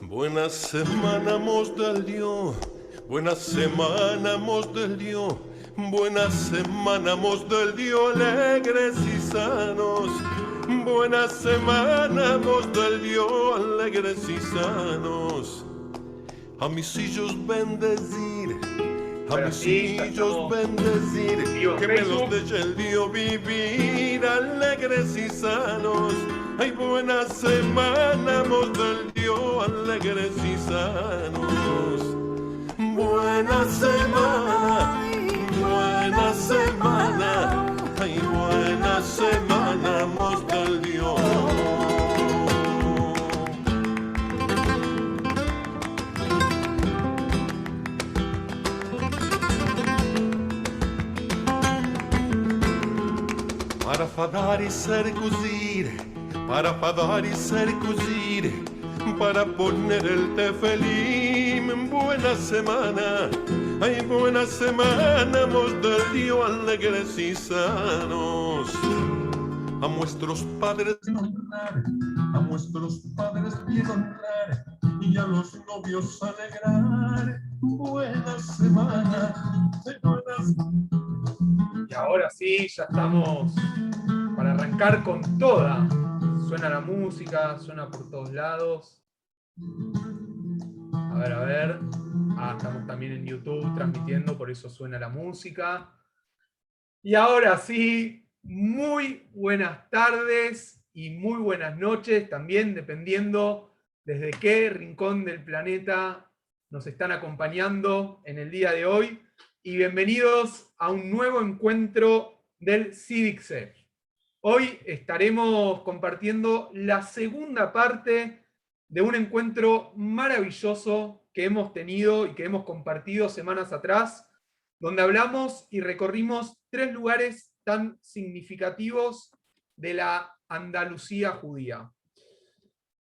Buena semana mos del Dio, buena semana mos del Dio, buena semana mos del Dio, alegres y sanos. Buena semana mos del Dio, alegres y sanos. A mis hijos bendecir, a Ahora mis sí, ya hijos estamos bendecir, vivo en que me los Facebook. deje el Dios vivir alegres y sanos. Ay, buena semana, mos del Dios, alegres y sanos. Buena semana, buena semana, ay, buena semana, mos del Dios. Para fadar y circuncir, para fadar y circuncir, para poner el tefelim. Buena semana, ay, buena semana, mos del Dios, alegres y sanos. A nuestros padres honrar, a nuestros padres bien honrar, y a los novios alegrar. Buena semana, buenas. Y ahora sí, ya estamos para arrancar con toda. Suena la música, suena por todos lados. A ver, a ver. Estamos también en YouTube transmitiendo, por eso suena la música. Y ahora sí, muy buenas tardes y muy buenas noches, también dependiendo desde qué rincón del planeta nos están acompañando en el día de hoy. Y bienvenidos a un nuevo encuentro del CIVICSEF. Hoy estaremos compartiendo la segunda parte de un encuentro maravilloso que hemos tenido y que hemos compartido semanas atrás, donde hablamos y recorrimos 3 lugares tan significativos de la Andalucía judía.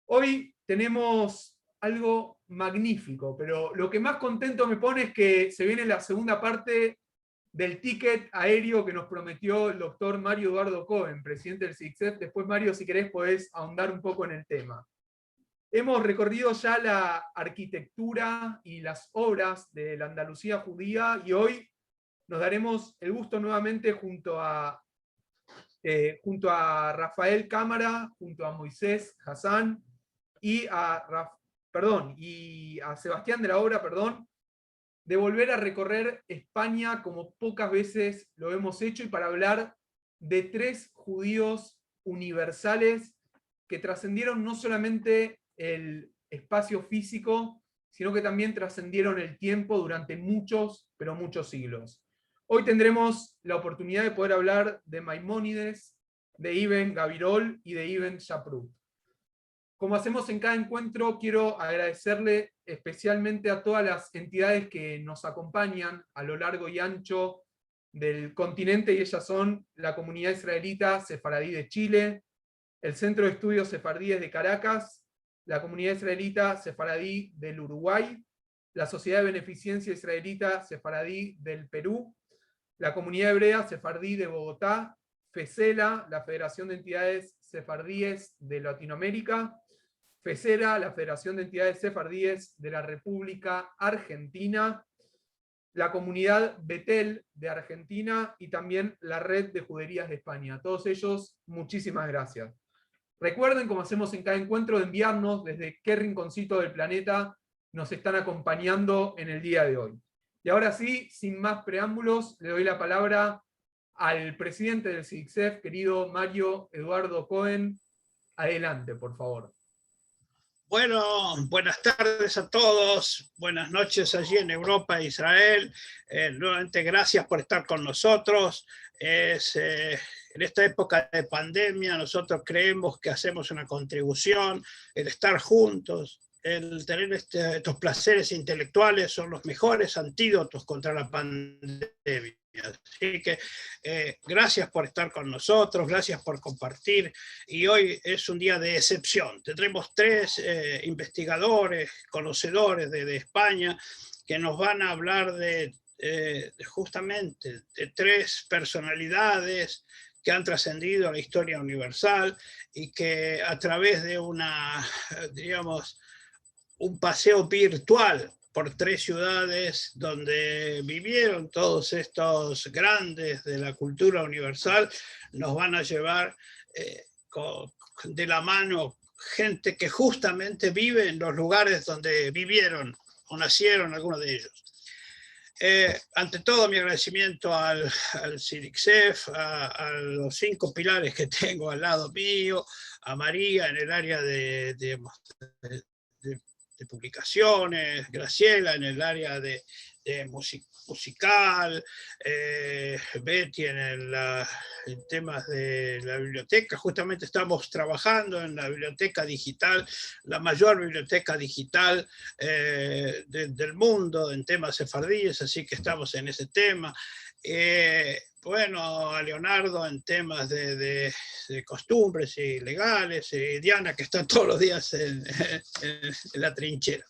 Hoy tenemos algo magnífico, pero lo que más contento me pone es que se viene la segunda parte del ticket aéreo que nos prometió el doctor Mario Eduardo Cohen, presidente del CIVICSEF. Después, Mario, si querés, podés ahondar un poco en el tema. Hemos recorrido ya la arquitectura y las obras de la Andalucía judía y hoy nos daremos el gusto nuevamente junto a Rafael Cámara, junto a Moisés Hassan y a Sebastián de la Obra, de volver a recorrer España como pocas veces lo hemos hecho y para hablar de 3 judíos universales que trascendieron no solamente el espacio físico, sino que también trascendieron el tiempo durante muchos, pero muchos siglos. Hoy tendremos la oportunidad de poder hablar de Maimónides, de Ibn Gabirol y de Ibn Shaprut. Como hacemos en cada encuentro, quiero agradecerle especialmente a todas las entidades que nos acompañan a lo largo y ancho del continente, y ellas son la comunidad israelita sefaradí de Chile, el Centro de Estudios Sefardíes de Caracas, la comunidad israelita sefaradí del Uruguay, la Sociedad de Beneficencia Israelita sefaradí del Perú, la comunidad hebrea sefardí de Bogotá, FESELA, la Federación de Entidades Sefardíes de Latinoamérica, FESERA, la Federación de Entidades Sefardíes de la República Argentina, la comunidad Betel de Argentina y también la Red de Juderías de España. A todos ellos, muchísimas gracias. Recuerden, como hacemos en cada encuentro, de enviarnos desde qué rinconcito del planeta nos están acompañando en el día de hoy. Y ahora sí, sin más preámbulos, le doy la palabra al presidente del CIVICSEF, querido Mario Eduardo Cohen. Adelante, por favor. Bueno, buenas tardes a todos, buenas noches allí en Europa e Israel. Nuevamente gracias por estar con nosotros. En esta época de pandemia nosotros creemos que hacemos una contribución, el estar juntos, el tener estos placeres intelectuales son los mejores antídotos contra la pandemia. Así que gracias por estar con nosotros, gracias por compartir, y hoy es un día de excepción. Tendremos 3 investigadores, conocedores de España, que nos van a hablar justamente de 3 personalidades que han trascendido a la historia universal y que a través de una, digamos, un paseo virtual por 3 ciudades donde vivieron todos estos grandes de la cultura universal. Nos van a llevar de la mano gente que justamente vive en los lugares donde vivieron o nacieron algunos de ellos. Ante todo, mi agradecimiento al CIDICSEF, a los 5 pilares que tengo al lado mío, a María en el área de publicaciones, Graciela en el área de musical, Betty en temas de la biblioteca. Justamente estamos trabajando en la biblioteca digital, la mayor biblioteca digital del mundo en temas sefardíes, así que estamos en ese tema. Bueno, a Leonardo en temas de costumbres y legales, y Diana que está todos los días en la trinchera.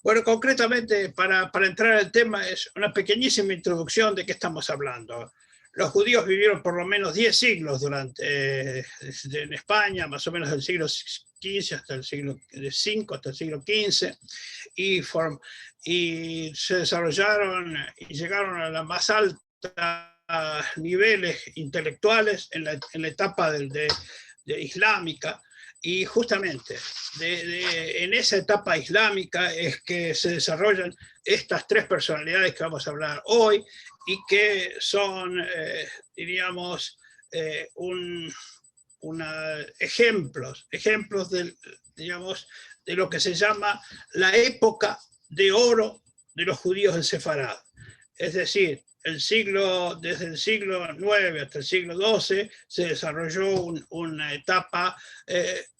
Bueno, concretamente, para entrar al tema, es una pequeñísima introducción de qué estamos hablando. Los judíos vivieron por lo menos 10 siglos en España, más o menos del siglo XV hasta el siglo V, hasta el siglo XV, y se desarrollaron y llegaron a la más alta niveles intelectuales en la etapa de islámica, y justamente en esa etapa islámica es que se desarrollan estas 3 personalidades que vamos a hablar hoy y que son, diríamos, ejemplos digamos, de lo que se llama la época de oro de los judíos en Sefarad. Es decir, desde el siglo IX hasta el siglo XII se desarrolló una etapa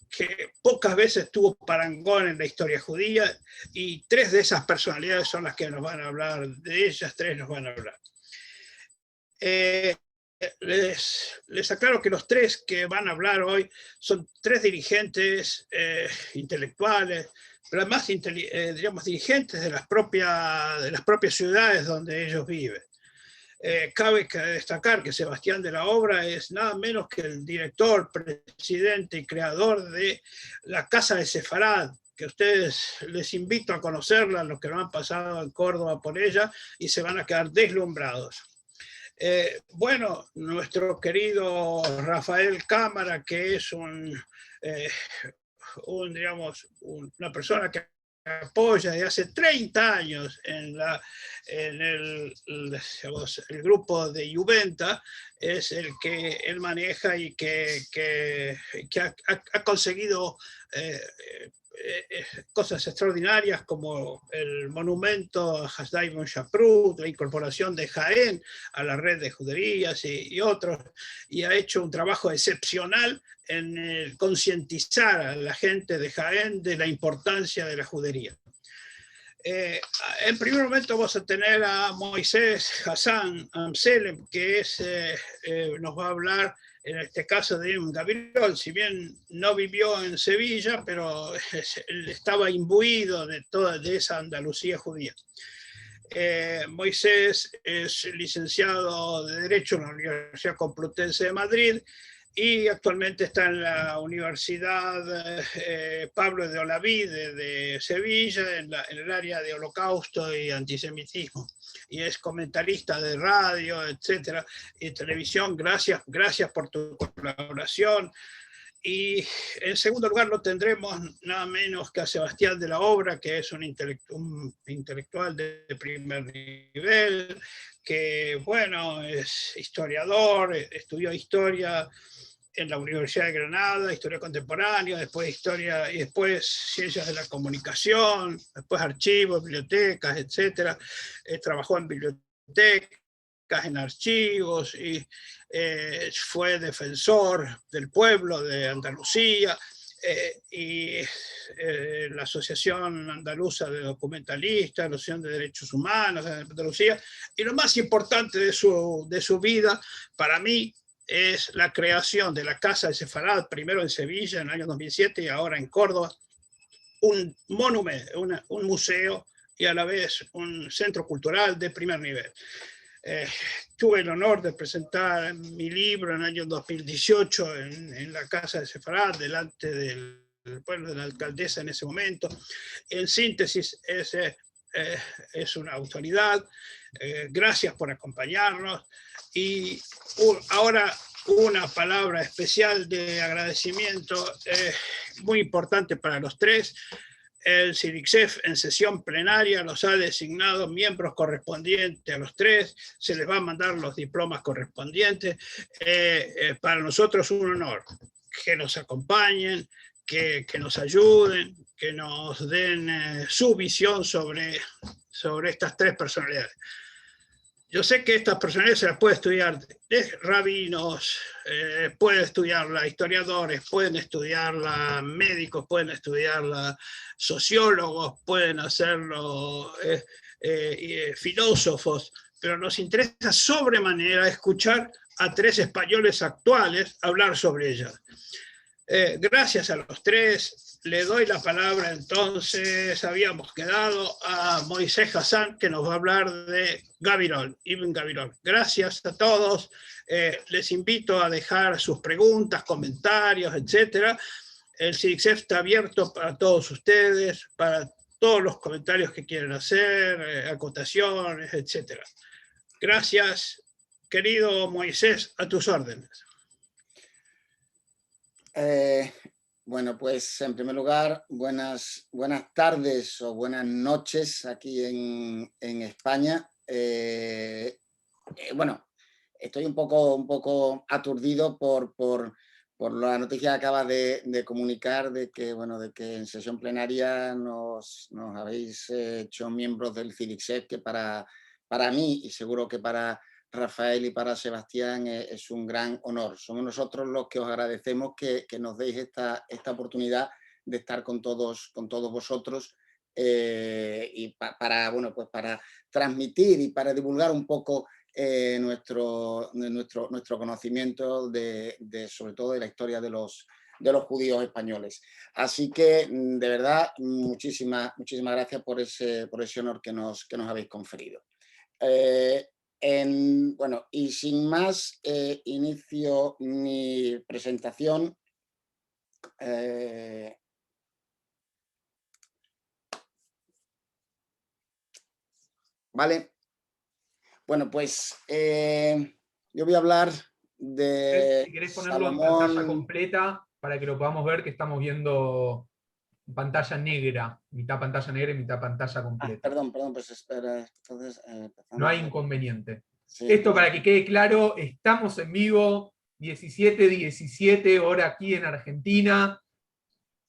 que pocas veces tuvo parangón en la historia judía, y 3 de esas personalidades son las que nos van a hablar, de ellas 3 nos van a hablar. Les aclaro que los 3 que van a hablar hoy son 3 dirigentes intelectuales, pero además digamos, dirigentes de las propias ciudades donde ellos viven. Cabe destacar que Sebastián de la Obra es nada menos que el director, presidente y creador de la Casa de Sefarad, que ustedes les invito a conocerla, los que no han pasado en Córdoba por ella, y se van a quedar deslumbrados. Bueno, nuestro querido Rafael Cámara, que es digamos, una persona que apoya desde hace 30 años en el grupo de Juventa, es el que él maneja y que ha conseguido cosas extraordinarias como el monumento a Hasdai Ben Shaprut, la incorporación de Jaén a la red de juderías y otros, y ha hecho un trabajo excepcional en concientizar a la gente de Jaén de la importancia de la judería. En primer momento vamos a tener a Moisés Hassan Amselem, que nos va a hablar en este caso de un Gabriel. Si bien no vivió en Sevilla, pero él estaba imbuido de toda esa Andalucía judía. Moisés es licenciado de Derecho en la Universidad Complutense de Madrid y actualmente está en la Universidad Pablo de Olavide de Sevilla, en el área de Holocausto y Antisemitismo. Y es comentarista de radio, etcétera, y televisión. Gracias por tu colaboración. Y en segundo lugar lo tendremos nada menos que a Sebastián de la Obra, que es un intelectual de primer nivel, que bueno, es historiador, estudió historia en la Universidad de Granada, historia contemporánea, después historia y después ciencias de la comunicación, después archivos, bibliotecas, etcétera. Trabajó en bibliotecas, en archivos, y fue defensor del pueblo de Andalucía y la Asociación Andaluza de Documentalistas, la Asociación de Derechos Humanos de Andalucía. Y lo más importante de su vida, para mí, es la creación de la Casa de Sefarad, primero en Sevilla en el año 2007 y ahora en Córdoba, un monumento, un museo y a la vez un centro cultural de primer nivel. Tuve el honor de presentar mi libro en el año 2018 en la Casa de Sefarad, delante del bueno, de la alcaldesa en ese momento. En síntesis, es una autoridad. Gracias por acompañarnos. Y ahora una palabra especial de agradecimiento muy importante para los tres. El CIDICSEF en sesión plenaria los ha designado miembros correspondientes a los tres, se les va a mandar los diplomas correspondientes. Para nosotros es un honor que nos acompañen, que nos ayuden, que nos den su visión sobre estas tres personalidades. Yo sé que estas personalidades se las puede estudiar rabinos, pueden estudiarla historiadores, pueden estudiarla médicos, pueden estudiarla sociólogos, pueden hacerlo filósofos, pero nos interesa sobremanera escuchar a tres españoles actuales hablar sobre ella. Gracias a los tres. Le doy la palabra entonces, habíamos quedado a Moisés Hassan, que nos va a hablar de Gabirol, Ibn Gabirol. Gracias a todos. Les invito a dejar sus preguntas, comentarios, etc. El CIDICSEF está abierto para todos ustedes, para todos los comentarios que quieran hacer, acotaciones, etc. Gracias, querido Moisés, a tus órdenes. Bueno, pues en primer lugar, buenas tardes o buenas noches aquí en España. Bueno, estoy un poco aturdido por la noticia que acabas de comunicar de que, bueno, de que en sesión plenaria nos habéis hecho miembros del CIDICSEF, que para mí y seguro que para Rafael y para Sebastián es un gran honor. Somos nosotros los que os agradecemos que nos deis esta oportunidad de estar con todos vosotros y bueno, pues para transmitir y para divulgar un poco nuestro conocimiento sobre todo de la historia de los judíos españoles. Así que, de verdad, muchísimas gracias por ese honor que nos habéis conferido. Bueno, y sin más, inicio mi presentación. Vale. Bueno, pues yo voy a hablar de Si querés ponerlo en pantalla completa para que lo podamos ver, que estamos viendo pantalla negra, mitad pantalla negra y mitad pantalla completa. Perdón, pues espera. Entonces, no hay inconveniente. Sí, Esto, para que quede claro, estamos en vivo, 17:17, hora aquí en Argentina.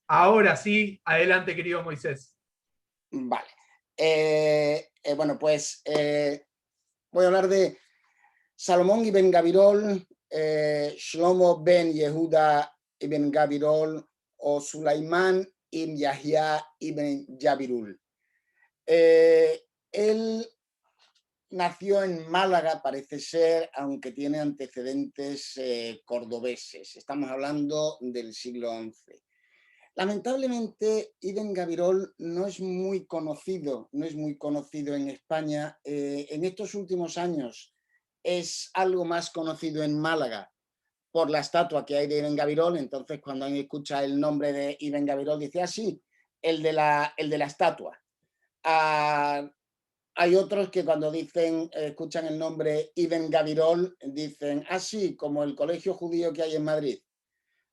Ahora sí, adelante, querido Moisés. Vale. Bueno, pues voy a hablar de Salomón ibn Gabirol, Shlomo ben Yehuda ibn Gabirol o Sulaimán ibn Yahya ibn Jabirul. Él nació en Málaga, parece ser, aunque tiene antecedentes cordobeses. Estamos hablando del siglo XI. Lamentablemente, Ibn Gabirol no es muy conocido en España. En estos últimos años es algo más conocido en Málaga por la estatua que hay de Ibn Gabirol. Entonces, cuando alguien escucha el nombre de Ibn Gabirol, dice, sí, el de la estatua. Hay otros que cuando escuchan el nombre Ibn Gabirol, dicen, sí, como el colegio judío que hay en Madrid.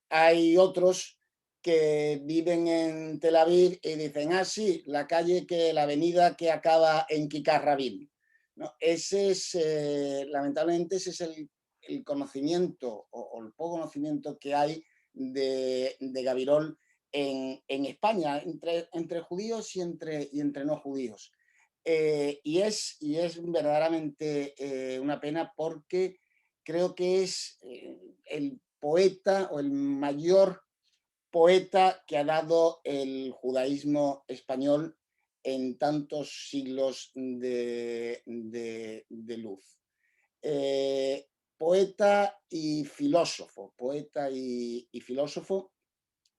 Hay otros que viven en Tel Aviv y dicen, sí, la avenida que acaba en Kikar Rabin. ¿No? Lamentablemente, ese es el conocimiento o el poco conocimiento que hay de Gabirol en España, entre judíos y entre no judíos. Y es verdaderamente una pena, porque creo que es el poeta o el mayor poeta que ha dado el judaísmo español en tantos siglos de luz. Poeta y filósofo,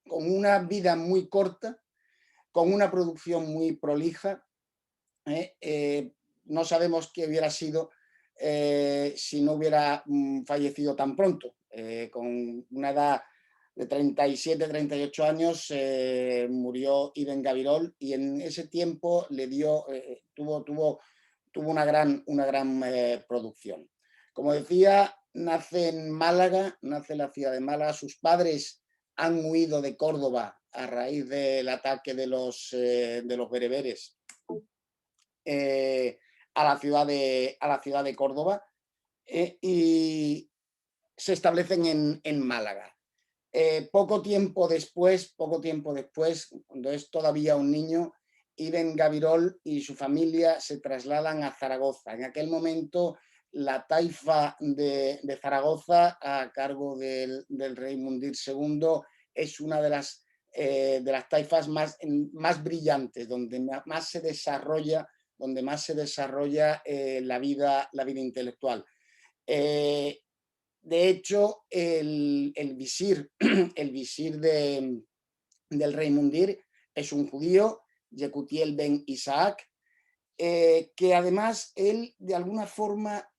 con una vida muy corta, con una producción muy prolija. No sabemos qué hubiera sido si no hubiera fallecido tan pronto, con una edad de 37, 38 años, murió Ibn Gabirol, y en ese tiempo le dio, tuvo una gran producción. Como decía, nace en Málaga, nace en la ciudad de Málaga. Sus padres han huido de Córdoba a raíz del ataque de los bereberes a la ciudad de Córdoba, y se establecen en Málaga. Poco tiempo después, cuando es todavía un niño, Ibn Gabirol y su familia se trasladan a Zaragoza. En aquel momento, la taifa de Zaragoza, a cargo del rey Mundir II, es una de las taifas más brillantes, donde más se desarrolla la vida intelectual. De hecho, el visir del rey Mundir es un judío, Yekutiel ben Isaac, que además él de alguna forma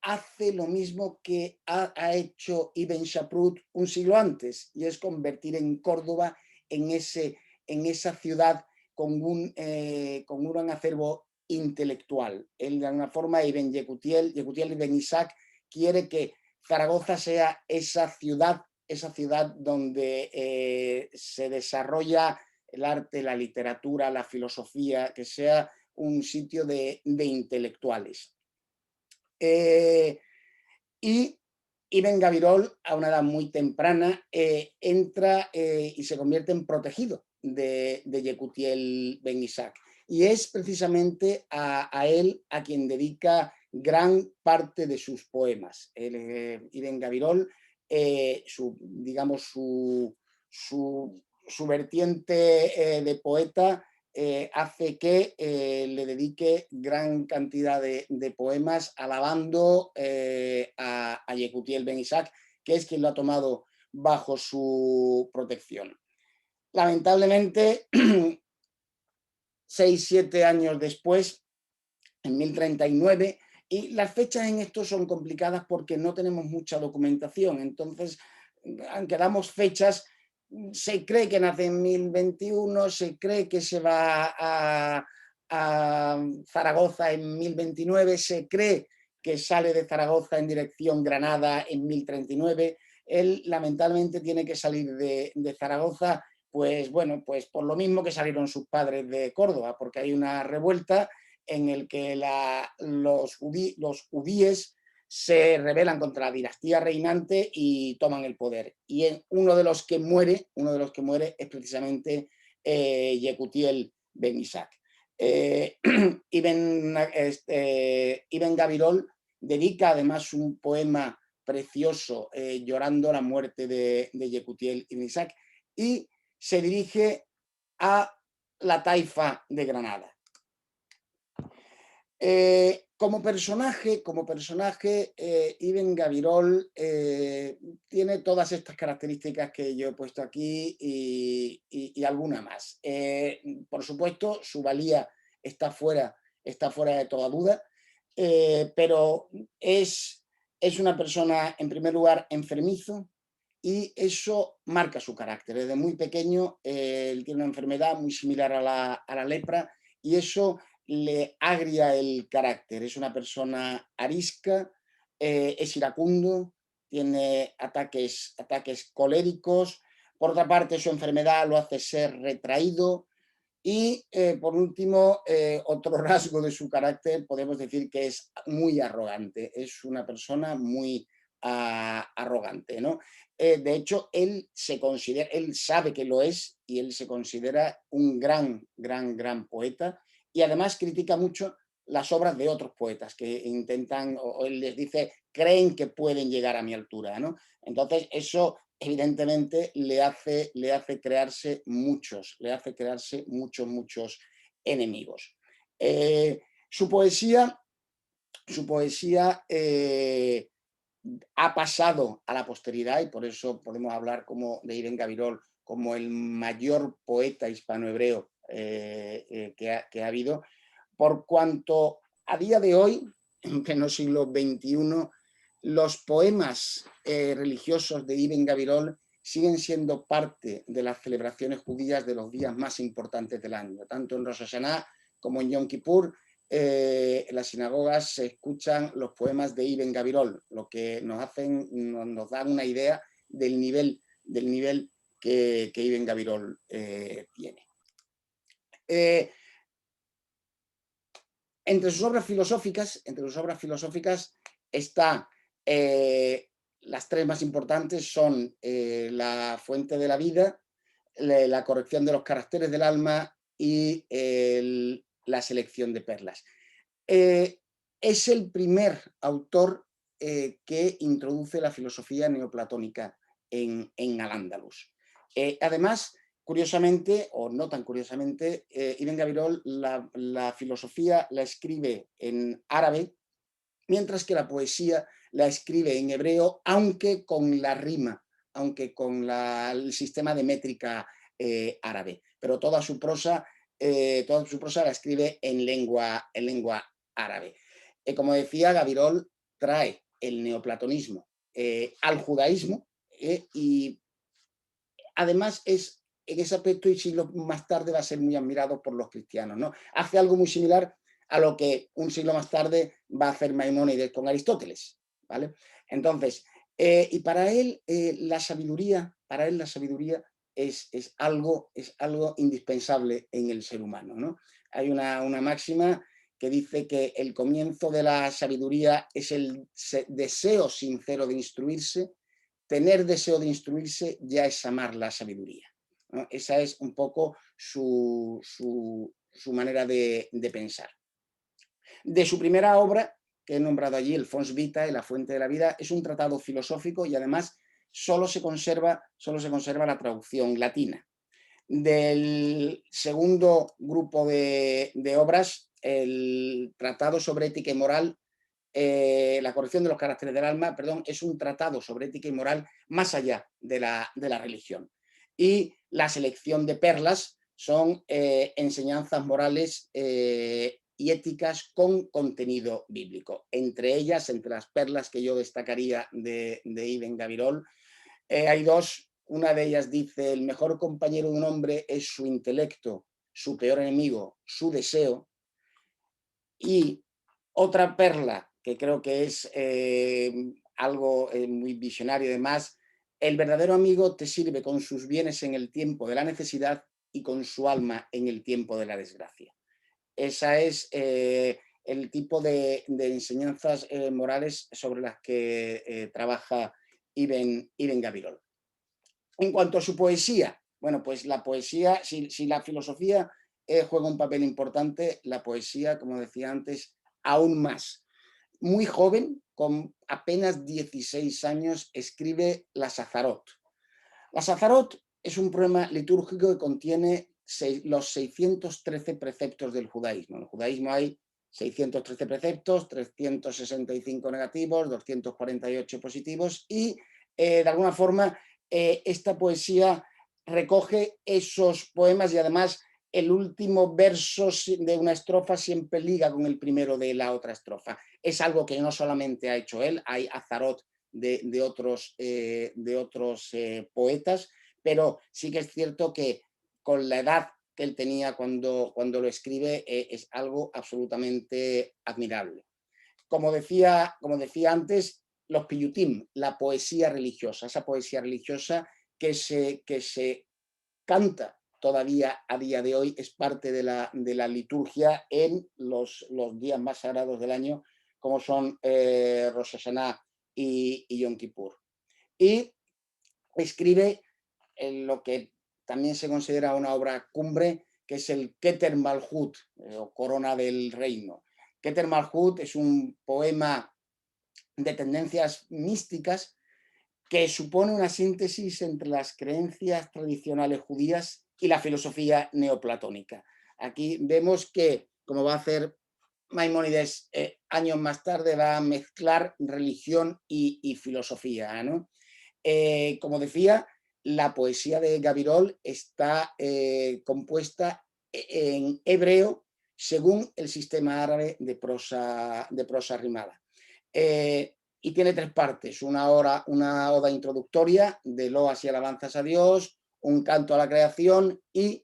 hace lo mismo que ha hecho Ibn Shaprut un siglo antes, y es convertir en Córdoba en esa ciudad con un gran acervo intelectual. Él de alguna forma, Yekutiel ben Isaac, quiere que Zaragoza sea esa ciudad donde se desarrolla el arte, la literatura, la filosofía, que sea un sitio de intelectuales. Y Ibn Gabirol, a una edad muy temprana, entra y se convierte en protegido de Yekutiel ben Isaac. Y es precisamente a él a quien dedica gran parte de sus poemas. Ibn Gabirol, su vertiente de poeta hace que le dedique gran cantidad de poemas alabando a Yekutiel ben Isaac, que es quien lo ha tomado bajo su protección. Lamentablemente, 6-7 años después, en 1039, y las fechas en esto son complicadas porque no tenemos mucha documentación. Entonces, aunque damos fechas, se cree que nace en 1021, se cree que se va a Zaragoza en 1029, se cree que sale de Zaragoza en dirección Granada en 1039. Él lamentablemente tiene que salir de Zaragoza, pues bueno, pues por lo mismo que salieron sus padres de Córdoba, porque hay una revuelta en el que los judíes se rebelan contra la dinastía reinante y toman el poder. Y uno de los que muere es precisamente Yekutiel ben Isaac. Ibn Gabirol dedica además un poema precioso llorando la muerte de Yekutiel ben Isaac, y se dirige a la taifa de Granada. Como personaje, Ibn Gabirol tiene todas estas características que yo he puesto aquí y alguna más. Por supuesto, su valía está fuera de toda duda, pero es una persona, en primer lugar, enfermizo, y eso marca su carácter. Desde muy pequeño él tiene una enfermedad muy similar a la lepra, y eso le agria el carácter. Es una persona arisca, es iracundo, tiene ataques coléricos. Por otra parte, su enfermedad lo hace ser retraído, y por último, otro rasgo de su carácter, podemos decir que es muy arrogante. Es una persona muy arrogante, ¿no? De hecho, él sabe que lo es, y él se considera un gran poeta, y además critica mucho las obras de otros poetas que intentan, o él les dice, creen que pueden llegar a mi altura, ¿no? Entonces, eso evidentemente le hace crearse muchos enemigos. Su poesía ha pasado a la posteridad, y por eso podemos hablar de Ibn Gabirol como el mayor poeta hispanohebreo que ha habido, por cuanto a día de hoy, en pleno siglo XXI, los poemas religiosos de Ibn Gabirol siguen siendo parte de las celebraciones judías de los días más importantes del año, tanto en Rosh Hashanah como en Yom Kippur. En las sinagogas se escuchan los poemas de Ibn Gabirol, lo que nos dan una idea del nivel que Ibn Gabirol tiene. Entre sus obras filosóficas está, las tres más importantes son La fuente de la vida, La corrección de los caracteres del alma y La selección de perlas. Es el primer autor que introduce la filosofía neoplatónica en Al-Ándalus. Además, curiosamente, o no tan curiosamente, Ibn Gabirol la filosofía la escribe en árabe, mientras que la poesía la escribe en hebreo, aunque con la rima, aunque con el sistema de métrica árabe. Pero toda su prosa la escribe en lengua árabe. Como decía, Gabirol trae el neoplatonismo al judaísmo y además en ese aspecto y siglos más tarde va a ser muy admirado por los cristianos, ¿no? Hace algo muy similar a lo que un siglo más tarde va a hacer Maimónides con Aristóteles, ¿vale? Entonces, y para él la sabiduría es algo indispensable en el ser humano, ¿no? Hay una máxima que dice que el comienzo de la sabiduría es el deseo sincero de instruirse. Tener deseo de instruirse ya es amar la sabiduría, ¿no? Esa es un poco su manera de pensar. De su primera obra, que he nombrado allí, el Fons Vitae, La fuente de la vida, es un tratado filosófico y además solo se conserva la traducción latina. Del segundo grupo de obras, el Tratado sobre ética y moral, La corrección de los caracteres del alma, perdón, es un tratado sobre ética y moral más allá de la religión. Y La selección de perlas son enseñanzas morales y éticas con contenido bíblico. Entre ellas, entre las perlas que yo destacaría de Ibn Gabirol, hay dos. Una de ellas dice: el mejor compañero de un hombre es su intelecto, su peor enemigo, su deseo. Y otra perla que creo que es algo muy visionario, además: el verdadero amigo te sirve con sus bienes en el tiempo de la necesidad y con su alma en el tiempo de la desgracia. Esa es el tipo de enseñanzas morales sobre las que trabaja Ibn Gabirol. En cuanto a su poesía, bueno, pues la poesía, si la filosofía juega un papel importante, la poesía, como decía antes, aún más. Muy joven, con apenas 16 años, escribe Las Azarot. Las Azarot es un poema litúrgico que contiene los 613 preceptos del judaísmo. En el judaísmo hay 613 preceptos, 365 negativos, 248 positivos y, de alguna forma, esta poesía recoge esos poemas y además el último verso de una estrofa siempre liga con el primero de la otra estrofa. Es algo que no solamente ha hecho él, hay azarot de otros poetas, pero sí que es cierto que con la edad que él tenía cuando lo escribe es algo absolutamente admirable. Como decía antes, los piyutim, la poesía religiosa, esa poesía religiosa que se canta todavía a día de hoy, es parte de la liturgia en los días más sagrados del año, como son Rosh Hashanah y Yom Kippur. Y escribe lo que también se considera una obra cumbre, que es el Keter Malhut, o Corona del Reino. Keter Malhut es un poema de tendencias místicas que supone una síntesis entre las creencias tradicionales judías y la filosofía neoplatónica. Aquí vemos que, como va a hacer Maimónides años más tarde, va a mezclar religión y filosofía, ¿no? Como decía, la poesía de Gabirol está compuesta en hebreo según el sistema árabe de prosa rimada. y tiene 3 partes, una oda introductoria de loas y alabanzas a Dios, un canto a la creación y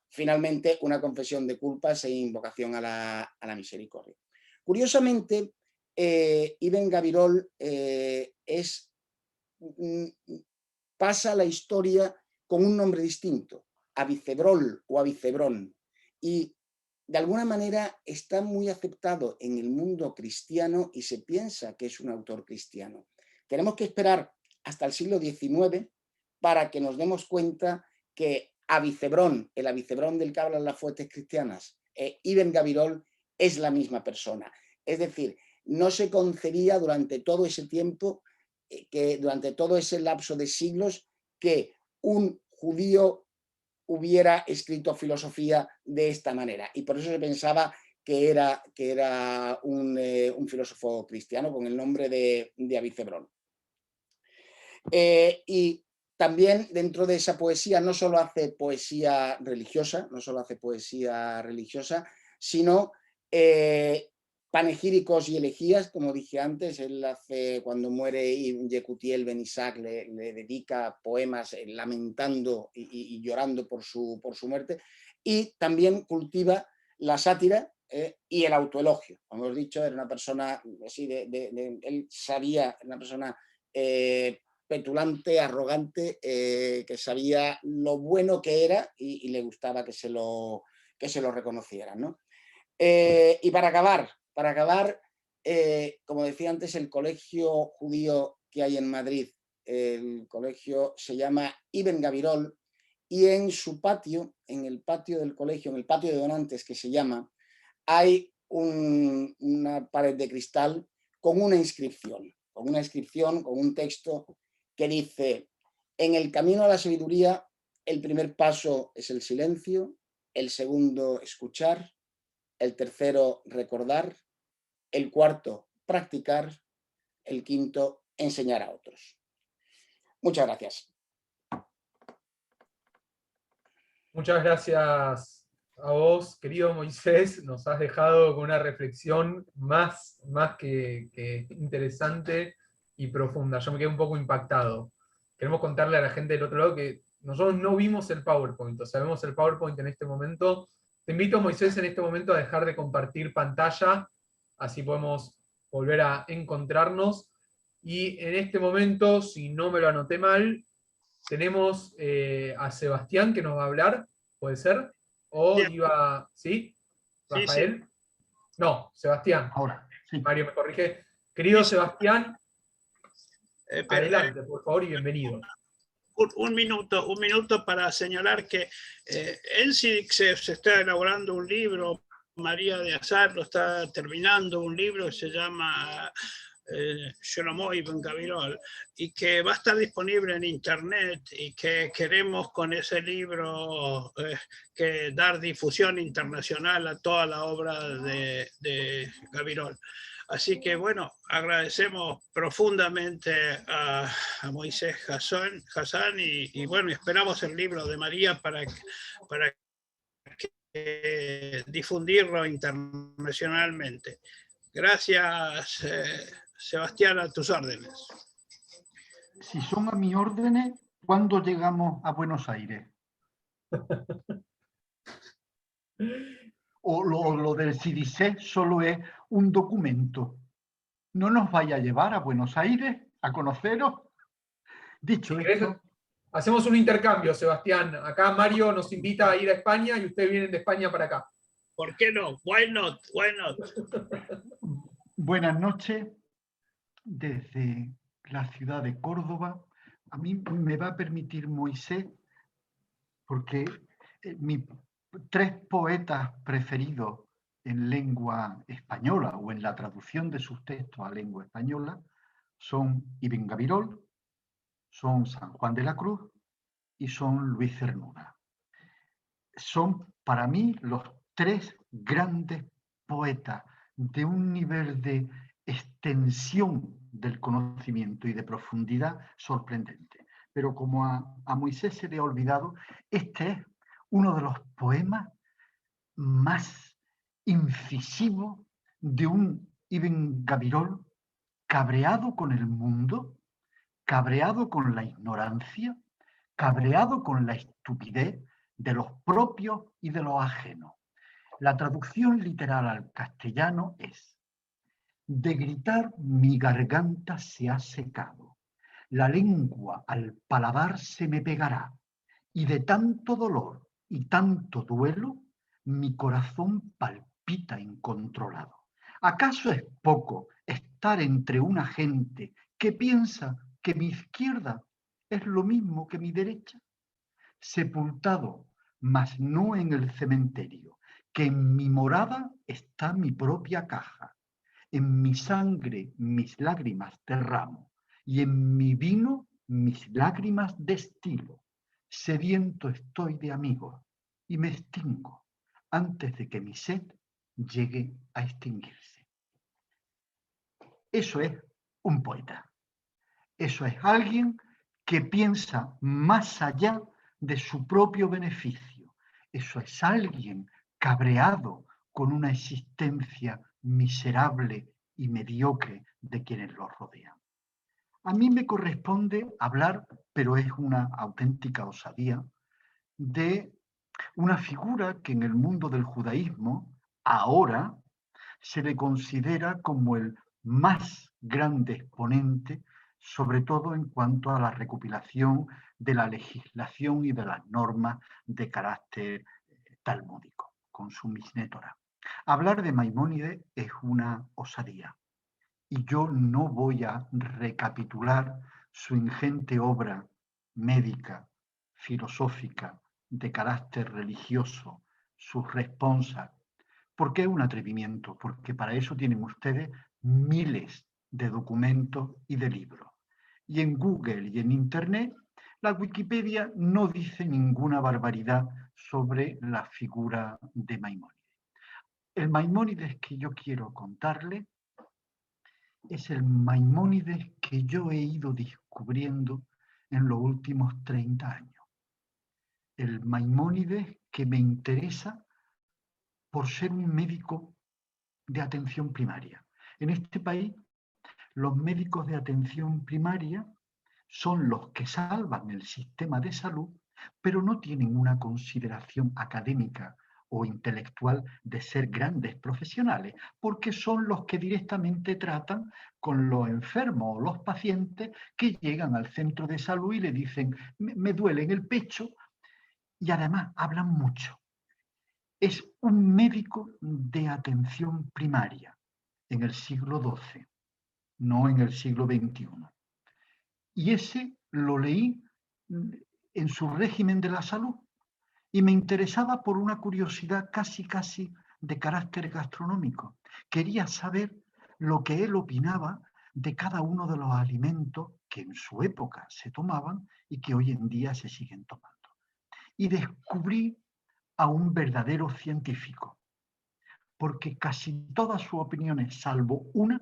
finalmente una confesión de culpas e invocación a la misericordia. Curiosamente, Ibn Gabirol pasa la historia con un nombre distinto, Abicebrol o Abicebrón, y de alguna manera está muy aceptado en el mundo cristiano y se piensa que es un autor cristiano. Tenemos que esperar hasta el siglo XIX para que nos demos cuenta que Abicebrón, el Abicebrón del que hablan las fuentes cristianas, Ibn Gabirol es la misma persona. Es decir, no se concebía durante todo ese tiempo, durante todo ese lapso de siglos, que un judío hubiera escrito filosofía de esta manera, y por eso se pensaba que era un filósofo cristiano con el nombre de Abicebrón. Y también dentro de esa poesía no solo hace poesía religiosa, sino panegíricos y elegías, como dije antes. Él hace, cuando muere Yekutiel Ben Isaac, le dedica poemas lamentando y llorando por su muerte, y también cultiva la sátira y el autoelogio. Como hemos dicho, era una persona así él sabía, una persona petulante, arrogante, que sabía lo bueno que era y le gustaba que se lo reconocieran, ¿no? Y para acabar, como decía antes, el colegio judío que hay en Madrid, el colegio se llama Ibn Gabirol, y en su patio, en el patio del colegio, en el patio de donantes que se llama, hay una pared de cristal con una inscripción, con un texto que dice: en el camino a la sabiduría, el primer paso es el silencio, el segundo escuchar, el tercero recordar, el cuarto practicar, el quinto enseñar a otros. Muchas gracias. Muchas gracias a vos, querido Moisés. Nos has dejado con una reflexión más que interesante y profunda. Yo me quedé un poco impactado. Queremos contarle a la gente del otro lado que nosotros no vimos el PowerPoint, o sea, vemos el PowerPoint en este momento. Te invito, Moisés, en este momento a dejar de compartir pantalla, así podemos volver a encontrarnos. Y en este momento, si no me lo anoté mal, tenemos a Sebastián que nos va a hablar, ¿puede ser? ¿O Bien. iba, sí? ¿Rafael? Sí. No, Sebastián. Ahora, sí. Mario me corrige. Querido Sí. Sebastián, Pero, adelante, por favor, y bienvenido. Un minuto para señalar que en CIDIC se está elaborando un libro. María de Azar lo está terminando, un libro que se llama Shlomo Ibn Gabirol, y que va a estar disponible en internet, y que queremos con ese libro que dar difusión internacional a toda la obra de Gabirol. Así que bueno, agradecemos profundamente a Moisés Hassan y bueno, esperamos el libro de María para difundirlo internacionalmente. Gracias, Sebastián, a tus órdenes. Si son a mis órdenes, ¿cuándo llegamos a Buenos Aires? O lo del CIDIC solo es un documento. ¿No nos vaya a llevar a Buenos Aires a conoceros? Dicho esto... Hacemos un intercambio, Sebastián. Acá Mario nos invita a ir a España y ustedes vienen de España para acá. ¿Por qué no? Why not? Why not? Buenas noches desde la ciudad de Córdoba. A mí me va a permitir Moisés, porque mis 3 poetas preferidos en lengua española o en la traducción de sus textos a lengua española son Ibn Gabirol, son San Juan de la Cruz y son Luis Cernuda. Son para mí los 3 grandes poetas de un nivel de extensión del conocimiento y de profundidad sorprendente. Pero como a Moisés se le ha olvidado, este es uno de los poemas más incisivos de un Ibn Gabirol cabreado con el mundo, cabreado con la ignorancia, cabreado con la estupidez de los propios y de los ajenos. La traducción literal al castellano es: de gritar mi garganta se ha secado, la lengua al paladar se me pegará, y de tanto dolor y tanto duelo, mi corazón palpita incontrolado. ¿Acaso es poco estar entre una gente que piensa que mi izquierda es lo mismo que mi derecha? Sepultado, mas no en el cementerio, que en mi morada está mi propia caja. En mi sangre mis lágrimas derramo, y en mi vino mis lágrimas destilo. Sediento estoy de amigos, y me extingo antes de que mi sed llegue a extinguirse. Eso es un poeta. Eso es alguien que piensa más allá de su propio beneficio. Eso es alguien cabreado con una existencia miserable y mediocre de quienes lo rodean. A mí me corresponde hablar, pero es una auténtica osadía, de una figura que en el mundo del judaísmo ahora se le considera como el más grande exponente, sobre todo en cuanto a la recopilación de la legislación y de las normas de carácter talmúdico, con su Mishneh Torah. Hablar de Maimónides es una osadía, y yo no voy a recapitular su ingente obra médica, filosófica, de carácter religioso, sus responsas, porque es un atrevimiento, porque para eso tienen ustedes miles de documentos y de libros. Y en Google y en Internet, la Wikipedia no dice ninguna barbaridad sobre la figura de Maimónides. El Maimónides que yo quiero contarle es el Maimónides que yo he ido descubriendo en los últimos 30 años. El Maimónides que me interesa por ser un médico de atención primaria. En este país, los médicos de atención primaria son los que salvan el sistema de salud, pero no tienen una consideración académica o intelectual de ser grandes profesionales, porque son los que directamente tratan con los enfermos o los pacientes que llegan al centro de salud y le dicen, me duele en el pecho, y además hablan mucho. Es un médico de atención primaria en el siglo XII, no en el siglo XXI. Y ese lo leí en su régimen de la salud y me interesaba por una curiosidad casi de carácter gastronómico. Quería saber lo que él opinaba de cada uno de los alimentos que en su época se tomaban y que hoy en día se siguen tomando. Y descubrí a un verdadero científico, porque casi todas sus opiniones, salvo una,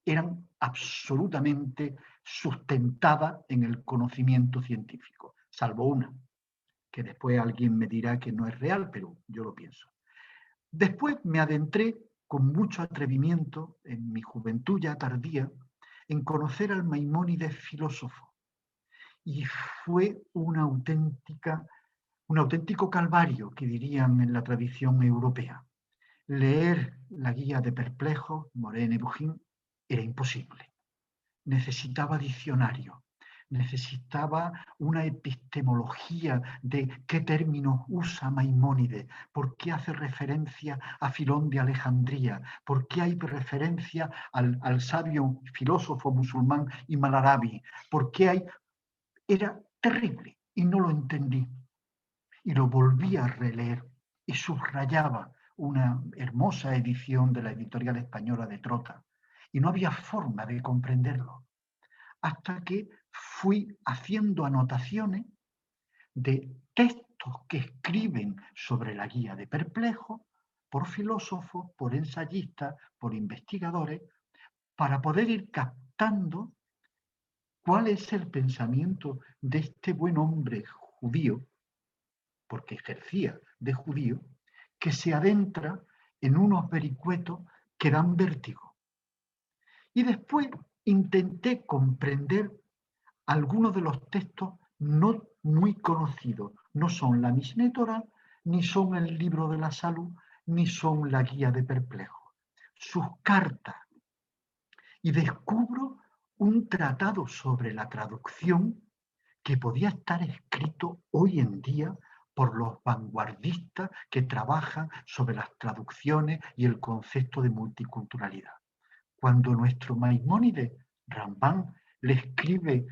eran absolutamente sustentadas en el conocimiento científico, salvo una, que después alguien me dirá que no es real, pero yo lo pienso. Después me adentré con mucho atrevimiento, en mi juventud ya tardía, en conocer al Maimónides filósofo. Y fue un auténtico calvario, que dirían en la tradición europea. Leer la Guía de Perplejos, Morene Bugin, era imposible. Necesitaba diccionario, necesitaba una epistemología de qué términos usa Maimónides, por qué hace referencia a Filón de Alejandría, por qué hay referencia al sabio filósofo musulmán Ibn Arabi, por qué hay... Era terrible y no lo entendí. Y lo volví a releer y subrayaba una hermosa edición de la editorial española de Trota. Y no había forma de comprenderlo. Hasta que fui haciendo anotaciones de textos que escriben sobre la Guía de Perplejos por filósofos, por ensayistas, por investigadores, para poder ir captando cuál es el pensamiento de este buen hombre judío, porque ejercía de judío, que se adentra en unos vericuetos que dan vértigo. Y después intenté comprender algunos de los textos no muy conocidos. No son la Mishneh Torah, ni son el libro de la salud, ni son la guía de perplejos. Sus cartas. Y descubro un tratado sobre la traducción que podía estar escrito hoy en día por los vanguardistas que trabajan sobre las traducciones y el concepto de multiculturalidad. Cuando nuestro Maimónides Rambán le escribe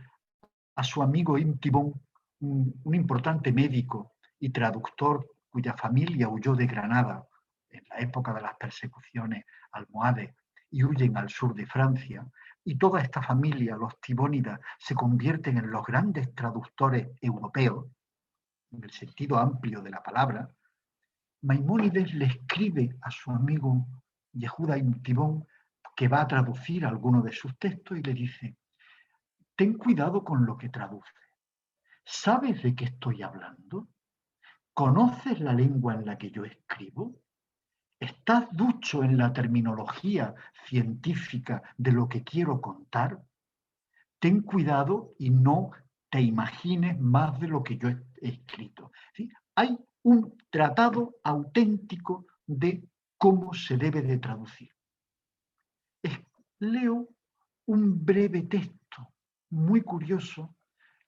a su amigo Ibn Tibón, un importante médico y traductor cuya familia huyó de Granada en la época de las persecuciones almohades y huyen al sur de Francia, y toda esta familia, los tibónidas, se convierten en los grandes traductores europeos, en el sentido amplio de la palabra, Maimónides le escribe a su amigo Yehuda Ibn Tibón, que va a traducir algunos de sus textos, y le dice: ten cuidado con lo que traduces. ¿Sabes de qué estoy hablando? ¿Conoces la lengua en la que yo escribo? ¿Estás ducho en la terminología científica de lo que quiero contar? Ten cuidado y no te imagines más de lo que yo he escrito. ¿Sí? Hay un tratado auténtico de cómo se debe de traducir. Leo un breve texto muy curioso.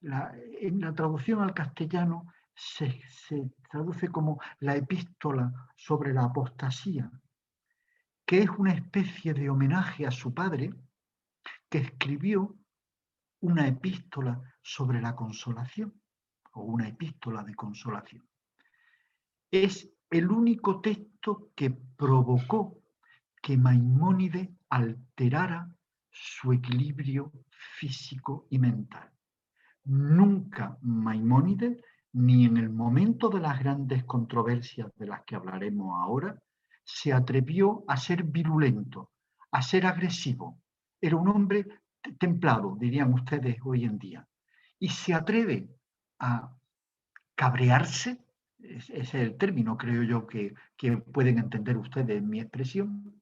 En la traducción al castellano se traduce como la epístola sobre la apostasía, que es una especie de homenaje a su padre, que escribió una epístola sobre la consolación, o una epístola de consolación. Es el único texto que provocó que Maimónides alterara su equilibrio físico y mental. Nunca Maimónides, ni en el momento de las grandes controversias de las que hablaremos ahora, se atrevió a ser virulento, a ser agresivo. Era un hombre templado, dirían ustedes hoy en día. Y se atreve a cabrearse, ese es el término, creo yo, que pueden entender ustedes en mi expresión,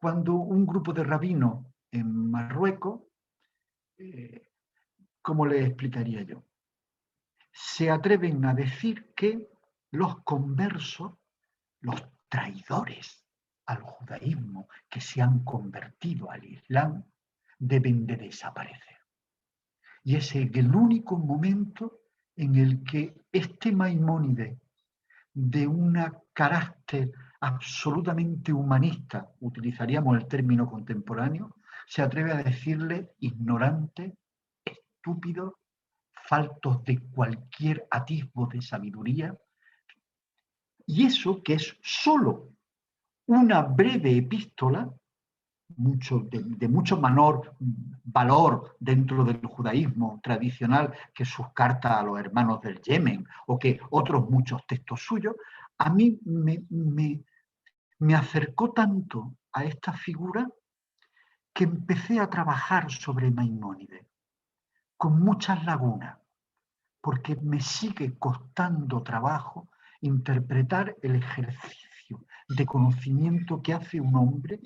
cuando un grupo de rabinos en Marruecos, ¿cómo le explicaría yo? Se atreven a decir que los conversos, los traidores al judaísmo que se han convertido al Islam, deben de desaparecer. Y es el único momento en el que este Maimónides, de un carácter absolutamente humanista, utilizaríamos el término contemporáneo, se atreve a decirle ignorante, estúpido, faltos de cualquier atisbo de sabiduría, y eso que es solo una breve epístola, de mucho menor valor dentro del judaísmo tradicional que sus cartas a los hermanos del Yemen o que otros muchos textos suyos, a mí me acercó tanto a esta figura que empecé a trabajar sobre Maimónides con muchas lagunas, porque me sigue costando trabajo interpretar el ejercicio de conocimiento que hace un hombre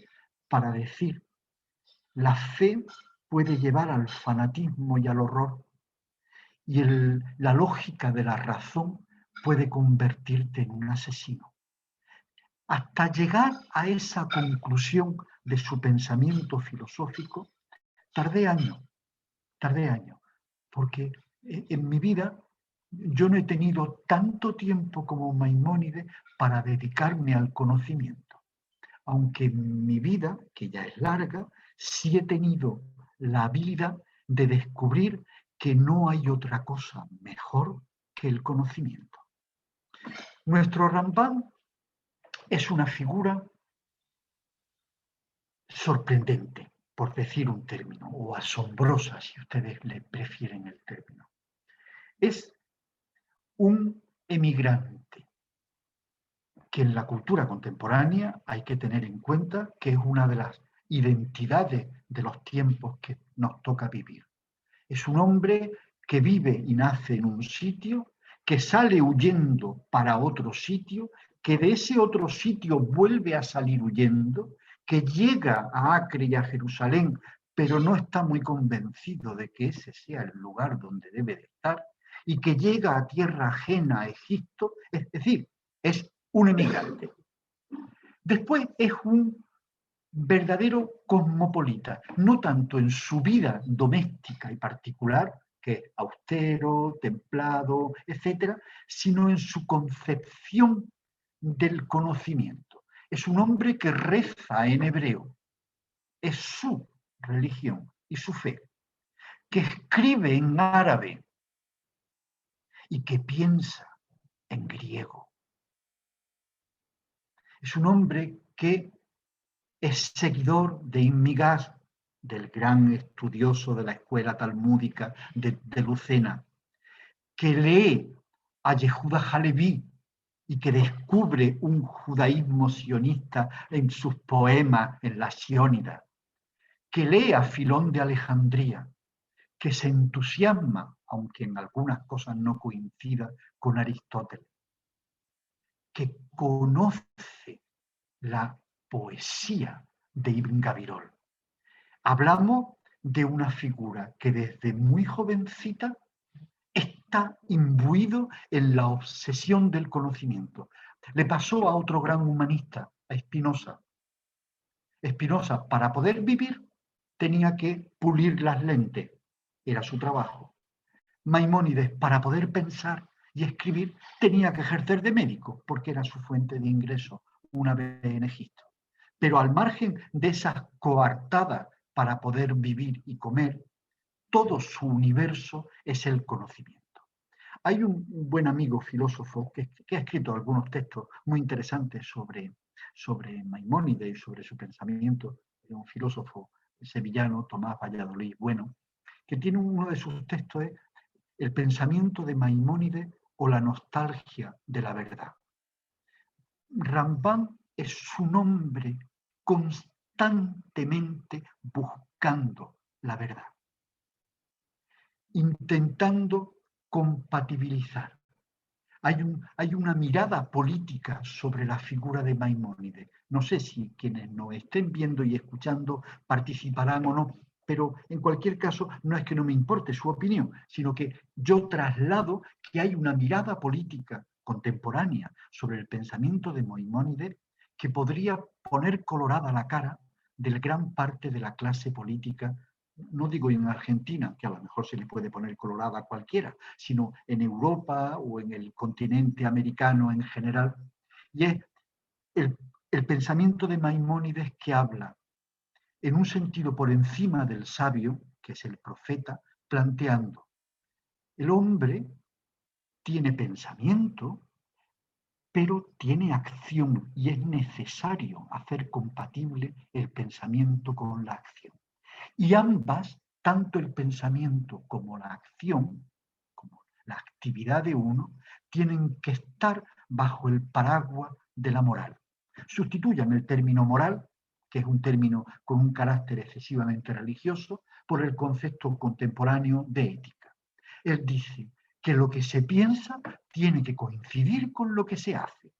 para decir: la fe puede llevar al fanatismo y al horror, y la lógica de la razón puede convertirte en un asesino. Hasta llegar a esa conclusión de su pensamiento filosófico, tardé años, porque en mi vida yo no he tenido tanto tiempo como Maimónides para dedicarme al conocimiento. Aunque en mi vida, que ya es larga, sí he tenido la habilidad de descubrir que no hay otra cosa mejor que el conocimiento. Nuestro Rambán es una figura sorprendente, por decir un término, o asombrosa, si ustedes le prefieren el término. Es un emigrante que en la cultura contemporánea hay que tener en cuenta que es una de las identidades de los tiempos que nos toca vivir. Es un hombre que vive y nace en un sitio, que sale huyendo para otro sitio, que de ese otro sitio vuelve a salir huyendo, que llega a Acre y a Jerusalén pero no está muy convencido de que ese sea el lugar donde debe de estar, y que llega a tierra ajena, a Egipto, es decir, es un emigrante. Después es un verdadero cosmopolita, no tanto en su vida doméstica y particular, que es austero, templado, etcétera, sino en su concepción del conocimiento. Es un hombre que reza en hebreo, es su religión y su fe, que escribe en árabe y que piensa en griego. Es un hombre que es seguidor de Immigas, del gran estudioso de la escuela talmúdica de Lucena, que lee a Yehuda Halevi y que descubre un judaísmo sionista en sus poemas en la Siónida, que lee a Filón de Alejandría, que se entusiasma, aunque en algunas cosas no coincida, con Aristóteles, que conoce la poesía de Ibn Gabirol. Hablamos de una figura que desde muy jovencita está imbuido en la obsesión del conocimiento. Le pasó a otro gran humanista, a Spinoza. Spinoza, para poder vivir, tenía que pulir las lentes, era su trabajo. Maimónides, para poder pensar y escribir, tenía que ejercer de médico, porque era su fuente de ingreso una vez en Egipto. Pero al margen de esas coartadas para poder vivir y comer, todo su universo es el conocimiento. Hay un buen amigo filósofo que ha escrito algunos textos muy interesantes sobre Maimónides y sobre su pensamiento, un filósofo sevillano, Tomás Valladolid Bueno, que tiene uno de sus textos es El pensamiento de Maimónides o la nostalgia de la verdad. Rambam es un hombre constantemente buscando la verdad, intentando compatibilizar. Hay una mirada política sobre la figura de Maimónides. No sé si quienes nos estén viendo y escuchando participarán o no, pero en cualquier caso no es que no me importe su opinión, sino que yo traslado que hay una mirada política contemporánea sobre el pensamiento de Maimónides que podría poner colorada la cara de gran parte de la clase política, no digo en Argentina, que a lo mejor se le puede poner colorada a cualquiera, sino en Europa o en el continente americano en general. Y es el pensamiento de Maimónides que habla en un sentido por encima del sabio, que es el profeta, planteando: el hombre tiene pensamiento, pero tiene acción y es necesario hacer compatible el pensamiento con la acción. Y ambas, tanto el pensamiento como la acción, como la actividad de uno, tienen que estar bajo el paraguas de la moral. Sustituyan el término moral, que es un término con un carácter excesivamente religioso, por el concepto contemporáneo de ética. Él dice que lo que se piensa tiene que coincidir con lo que se hace.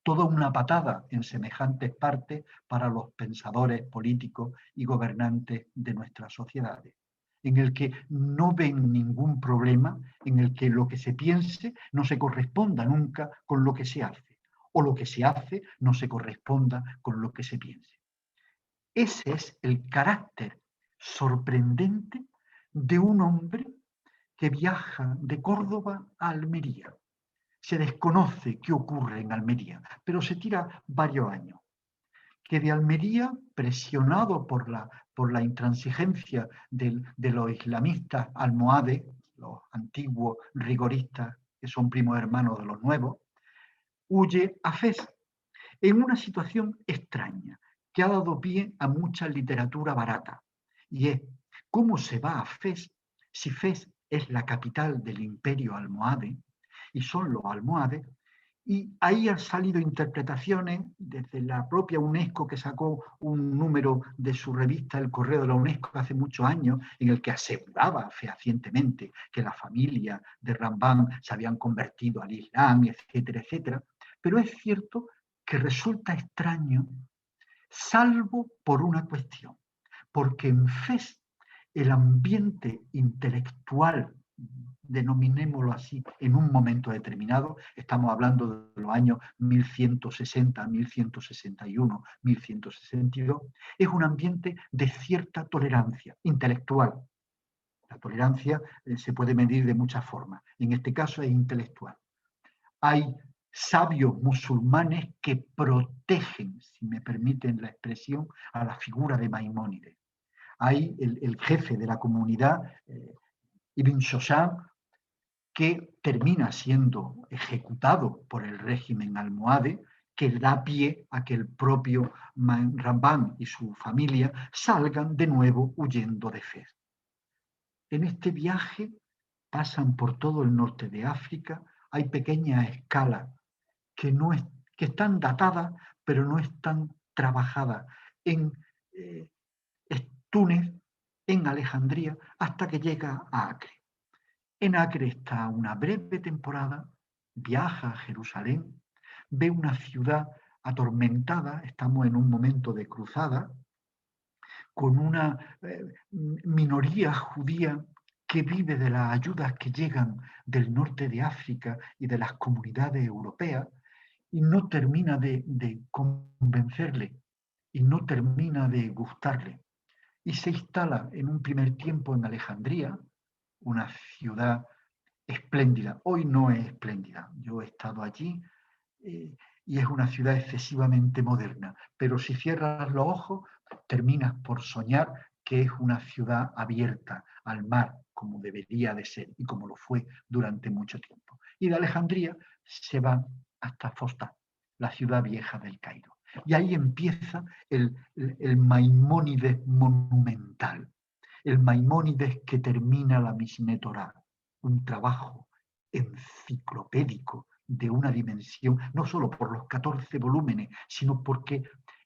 Toda una patada en semejantes partes para los pensadores políticos y gobernantes de nuestras sociedades, en el que no ven ningún problema en el que lo que se piense no se corresponda nunca con lo que se hace, o lo que se hace no se corresponda con lo que se piense. Ese es el carácter sorprendente de un hombre que viaja de Córdoba a Almería. Se desconoce qué ocurre en Almería, pero se tira varios años. Que de Almería, presionado por la intransigencia de los islamistas almohades, los antiguos rigoristas que son primos hermanos de los nuevos, huye a Fez, en una situación extraña que ha dado pie a mucha literatura barata. Y es cómo se va a Fez si Fez es la capital del imperio almohade, y son los almohades, y ahí han salido interpretaciones desde la propia UNESCO, que sacó un número de su revista El Correo de la UNESCO hace muchos años, en el que aseguraba fehacientemente que la familia de Rambam se habían convertido al Islam, etcétera, etcétera. Pero es cierto que resulta extraño, salvo por una cuestión, porque en Fez el ambiente intelectual, denominémoslo así, en un momento determinado, estamos hablando de los años 1160, 1161, 1162, es un ambiente de cierta tolerancia intelectual. La tolerancia se puede medir de muchas formas, en este caso es intelectual. Hay sabios musulmanes que protegen, si me permiten la expresión, a la figura de Maimónides. Hay el jefe de la comunidad, Ibn Shoshan, que termina siendo ejecutado por el régimen almohade, que da pie a que el propio Ramban y su familia salgan de nuevo huyendo de Fez. En este viaje pasan por todo el norte de África, hay pequeñas escalas que están datadas, pero no están trabajadas en Túnez, en Alejandría, hasta que llega a Acre. En Acre está una breve temporada, viaja a Jerusalén, ve una ciudad atormentada, estamos en un momento de cruzada, con una minoría judía que vive de las ayudas que llegan del norte de África y de las comunidades europeas, y no termina de convencerle, y no termina de gustarle. Y se instala en un primer tiempo en Alejandría, una ciudad espléndida. Hoy no es espléndida. Yo he estado allí y es una ciudad excesivamente moderna. Pero si cierras los ojos, terminas por soñar que es una ciudad abierta al mar, como debería de ser y como lo fue durante mucho tiempo. Y de Alejandría se va hasta Fostat, la ciudad vieja del Cairo. Y ahí empieza el Maimónides monumental, el Maimónides que termina la Mishneh Torah, un trabajo enciclopédico de una dimensión, no solo por los 14 volúmenes, sino porque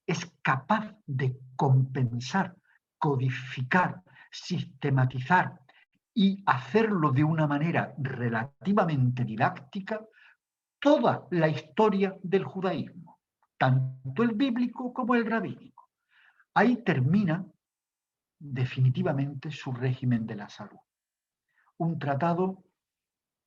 es capaz de compensar, codificar, sistematizar y hacerlo de una manera relativamente didáctica toda la historia del judaísmo, tanto el bíblico como el rabínico. Ahí termina definitivamente su régimen de la salud. Un tratado,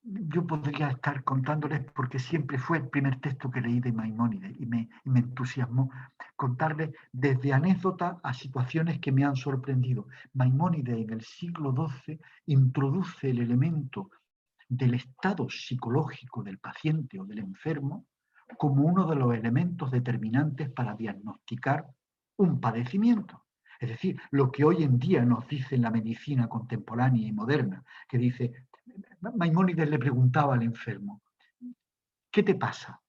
yo podría estar contándoles, porque siempre fue el primer texto que leí de Maimónides y me entusiasmó, contarles desde anécdotas a situaciones que me han sorprendido. Maimónides en el siglo XII introduce el elemento del estado psicológico del paciente o del enfermo como uno de los elementos determinantes para diagnosticar un padecimiento. Es decir, lo que hoy en día nos dice la medicina contemporánea y moderna, que dice, Maimónides le preguntaba al enfermo, ¿qué te pasa?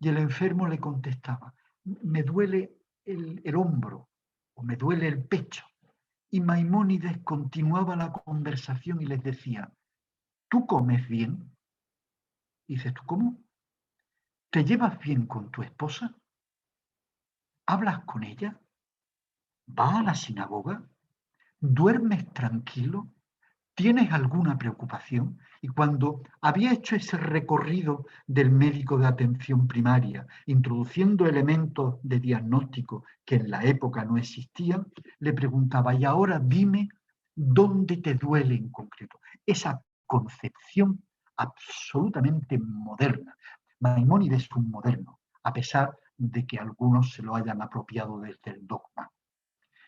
Y el enfermo le contestaba, me duele el hombro o me duele el pecho. Y Maimónides continuaba la conversación y les decía, ¿tú comes bien? Y dices, ¿tú cómo? ¿Te llevas bien con tu esposa? ¿Hablas con ella? ¿Vas a la sinagoga? ¿Duermes tranquilo? ¿Tienes alguna preocupación? Y cuando había hecho ese recorrido del médico de atención primaria, introduciendo elementos de diagnóstico que en la época no existían, le preguntaba, y ahora dime dónde te duele en concreto. Esa concepción absolutamente moderna. Maimónides es un moderno, a pesar de que algunos se lo hayan apropiado desde el dogma.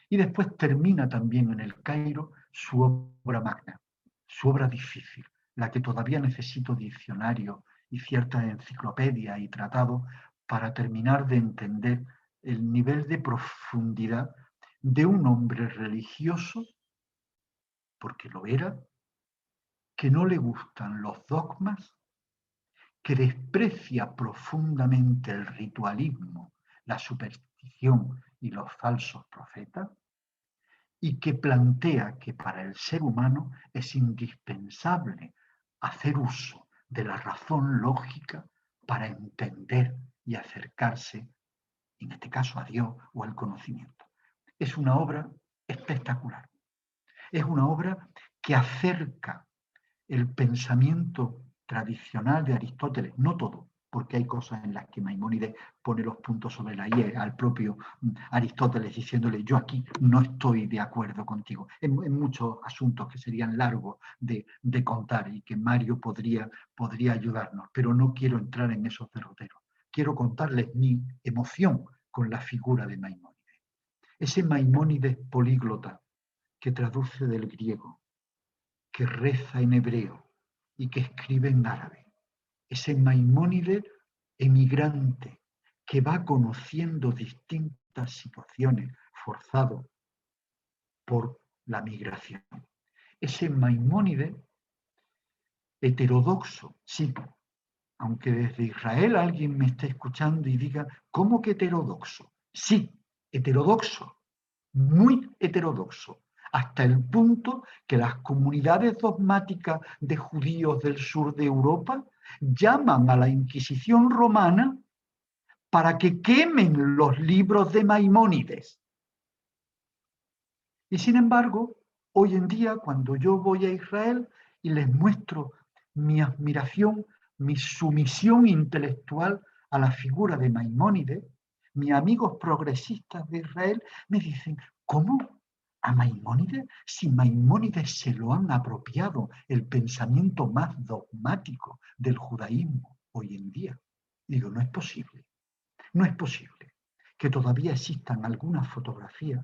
Y después termina también en el Cairo su obra magna, su obra difícil, la que todavía necesito diccionario y cierta enciclopedia y tratado para terminar de entender el nivel de profundidad de un hombre religioso, porque lo era, que no le gustan los dogmas, que desprecia profundamente el ritualismo, la superstición y los falsos profetas, y que plantea que para el ser humano es indispensable hacer uso de la razón lógica para entender y acercarse, en este caso a Dios o al conocimiento. Es una obra espectacular. Es una obra que acerca el pensamiento tradicional de Aristóteles, no todo, porque hay cosas en las que Maimónides pone los puntos sobre la I al propio Aristóteles, diciéndole: yo aquí no estoy de acuerdo contigo, en muchos asuntos que serían largos de contar y que Mario podría ayudarnos, pero no quiero entrar en esos derroteros. Quiero contarles mi emoción con la figura de Maimónides. Ese Maimónides políglota que traduce del griego, que reza en hebreo y que escribe en árabe. Ese Maimónides emigrante que va conociendo distintas situaciones forzado por la migración. Ese Maimónides heterodoxo, sí, aunque desde Israel alguien me esté escuchando y diga: ¿cómo que heterodoxo? Sí, heterodoxo, muy heterodoxo, hasta el punto que las comunidades dogmáticas de judíos del sur de Europa llaman a la Inquisición romana para que quemen los libros de Maimónides. Y sin embargo, hoy en día, cuando yo voy a Israel y les muestro mi admiración, mi sumisión intelectual a la figura de Maimónides, mis amigos progresistas de Israel me dicen: ¿cómo? ¿A Maimónides? Si Maimónides se lo han apropiado, el pensamiento más dogmático del judaísmo hoy en día. Digo, no es posible. No es posible que todavía existan algunas fotografías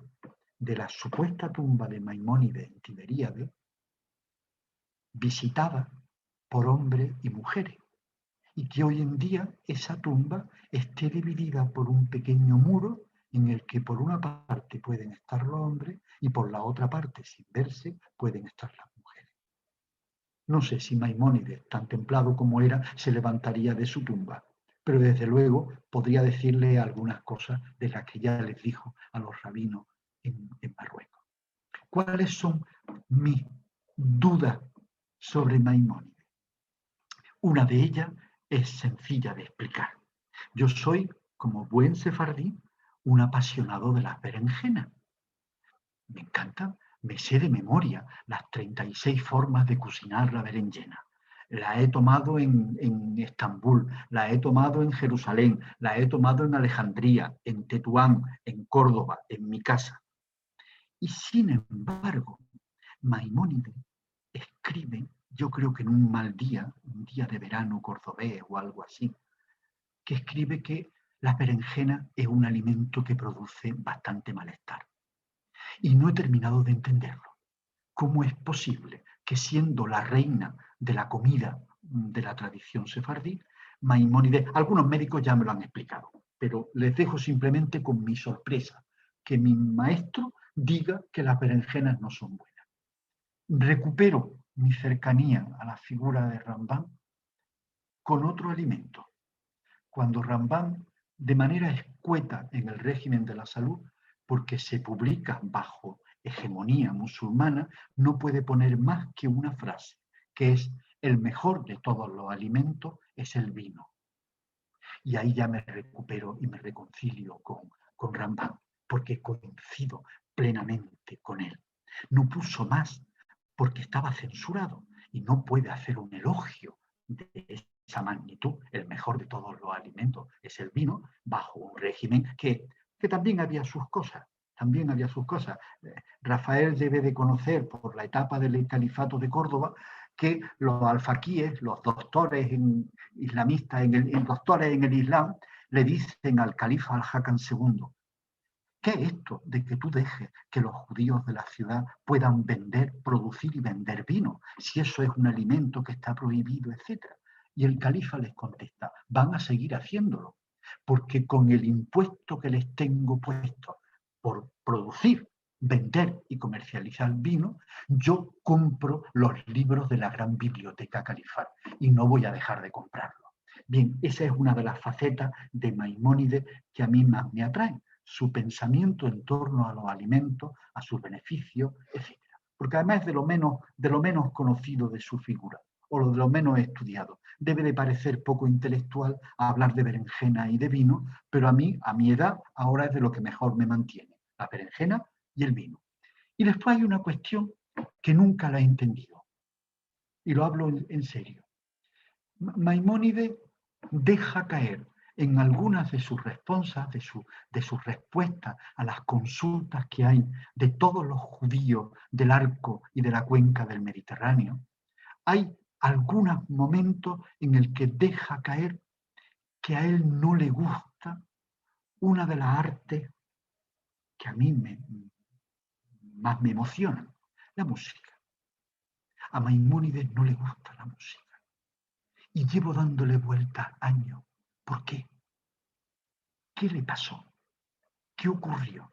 de la supuesta tumba de Maimónides en Tiberíades, visitada por hombres y mujeres, y que hoy en día esa tumba esté dividida por un pequeño muro en el que por una parte pueden estar los hombres y por la otra parte, sin verse, pueden estar las mujeres. No sé si Maimónides, tan templado como era, se levantaría de su tumba, pero desde luego podría decirle algunas cosas de las que ya les dijo a los rabinos en Marruecos. ¿Cuáles son mis dudas sobre Maimónides? Una de ellas es sencilla de explicar. Yo soy, como buen sefardí, un apasionado de las berenjenas. Me encantan, me sé de memoria las 36 formas de cocinar la berenjena. La he tomado en Estambul, la he tomado en Jerusalén, la he tomado en Alejandría, en Tetuán, en Córdoba, en mi casa. Y sin embargo, Maimónides escribe, yo creo que en un mal día, un día de verano cordobés o algo así, que escribe que la berenjena es un alimento que produce bastante malestar. Y no he terminado de entenderlo. ¿Cómo es posible que, siendo la reina de la comida de la tradición sefardí, Maimónides, algunos médicos ya me lo han explicado, pero les dejo simplemente con mi sorpresa, que mi maestro diga que las berenjenas no son buenas? Recupero mi cercanía a la figura de Rambán con otro alimento. Cuando Rambán, de manera escueta en el régimen de la salud, porque se publica bajo hegemonía musulmana, no puede poner más que una frase, que es: el mejor de todos los alimentos es el vino. Y ahí ya me recupero y me reconcilio con Rambán, porque coincido plenamente con él. No puso más porque estaba censurado y no puede hacer un elogio de esa magnitud. El mejor de todos los alimentos es el vino, bajo un régimen que también había sus cosas. También había sus cosas. Rafael debe de conocer por la etapa del califato de Córdoba que los alfaquíes, los doctores islamistas, doctores en el Islam, le dicen al califa Al-Hakam II: ¿qué es esto de que tú dejes que los judíos de la ciudad puedan vender, producir y vender vino, si eso es un alimento que está prohibido, etcétera? Y el califa les contesta: van a seguir haciéndolo, porque con el impuesto que les tengo puesto por producir, vender y comercializar vino, yo compro los libros de la gran biblioteca califal y no voy a dejar de comprarlos. Bien, esa es una de las facetas de Maimónides que a mí más me atraen: su pensamiento en torno a los alimentos, a sus beneficios, etc. Porque además es de lo menos conocido de su figura, o de lo menos estudiado. Debe de parecer poco intelectual hablar de berenjena y de vino, pero a mí, a mi edad, ahora es de lo que mejor me mantiene: la berenjena y el vino. Y después hay una cuestión que nunca la he entendido, y lo hablo en serio. Maimónides deja caer en algunas de sus respuestas, de sus respuestas a las consultas que hay de todos los judíos del arco y de la cuenca del Mediterráneo, hay algunos momentos en el que deja caer que a él no le gusta una de las artes que a mí más me emocionan, la música. A Maimónides no le gusta la música. Y llevo dándole vueltas años. ¿Por qué? ¿Qué le pasó? ¿Qué ocurrió?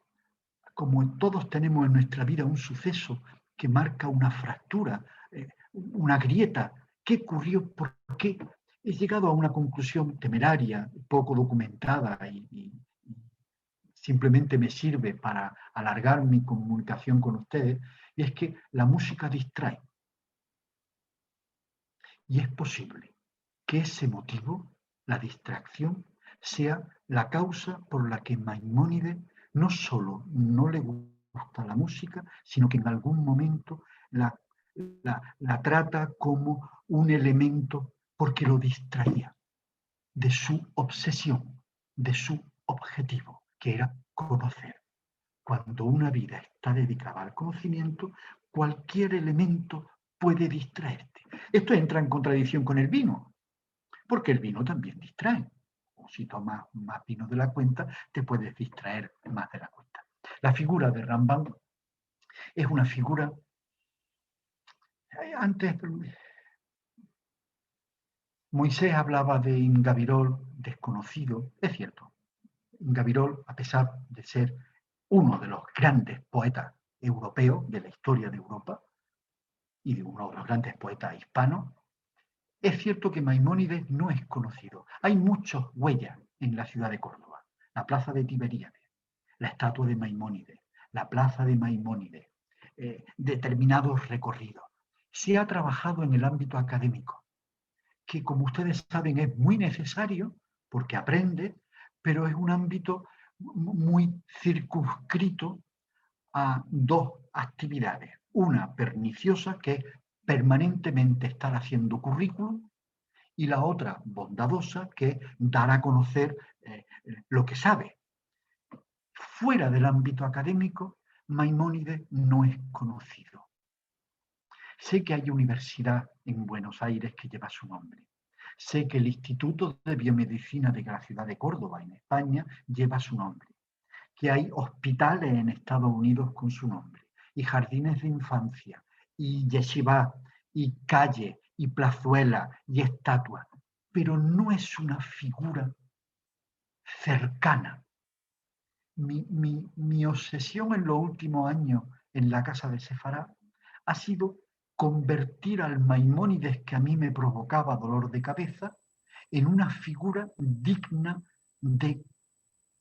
Como todos tenemos en nuestra vida un suceso que marca una fractura, una grieta, ¿qué ocurrió? ¿Por qué? He llegado a una conclusión temeraria, poco documentada y simplemente me sirve para alargar mi comunicación con ustedes, y es que la música distrae. Y es posible que ese motivo, la distracción, sea la causa por la que Maimónides no solo no le gusta la música, sino que en algún momento la trata como un elemento porque lo distraía de su obsesión, de su objetivo, que era conocer. Cuando una vida está dedicada al conocimiento, cualquier elemento puede distraerte. Esto entra en contradicción con el vino, porque el vino también distrae. O si tomas más vino de la cuenta, te puedes distraer más de la cuenta. La figura de Rambam es una figura... Antes Moisés hablaba de Ingabirol desconocido. Es cierto, Ingabirol, a pesar de ser uno de los grandes poetas europeos de la historia de Europa y de uno de los grandes poetas hispanos, es cierto que Maimónides no es conocido. Hay muchas huellas en la ciudad de Córdoba. La plaza de Tiberíades, la estatua de Maimónides, la plaza de Maimónides, determinados recorridos. Se ha trabajado en el ámbito académico, que como ustedes saben es muy necesario porque aprende, pero es un ámbito muy circunscrito a dos actividades. Una perniciosa, que es permanentemente estar haciendo currículum, y la otra bondadosa, que es dar a conocer lo que sabe. Fuera del ámbito académico, Maimónides no es conocido. Sé que hay universidad en Buenos Aires que lleva su nombre. Sé que el Instituto de Biomedicina de la ciudad de Córdoba, en España, lleva su nombre. Que hay hospitales en Estados Unidos con su nombre, y jardines de infancia, y yeshivá, y calle, y plazuela, y estatuas, pero no es una figura cercana. Mi obsesión en los últimos años en la casa de Sefará ha sido convertir al Maimónides que a mí me provocaba dolor de cabeza en una figura digna de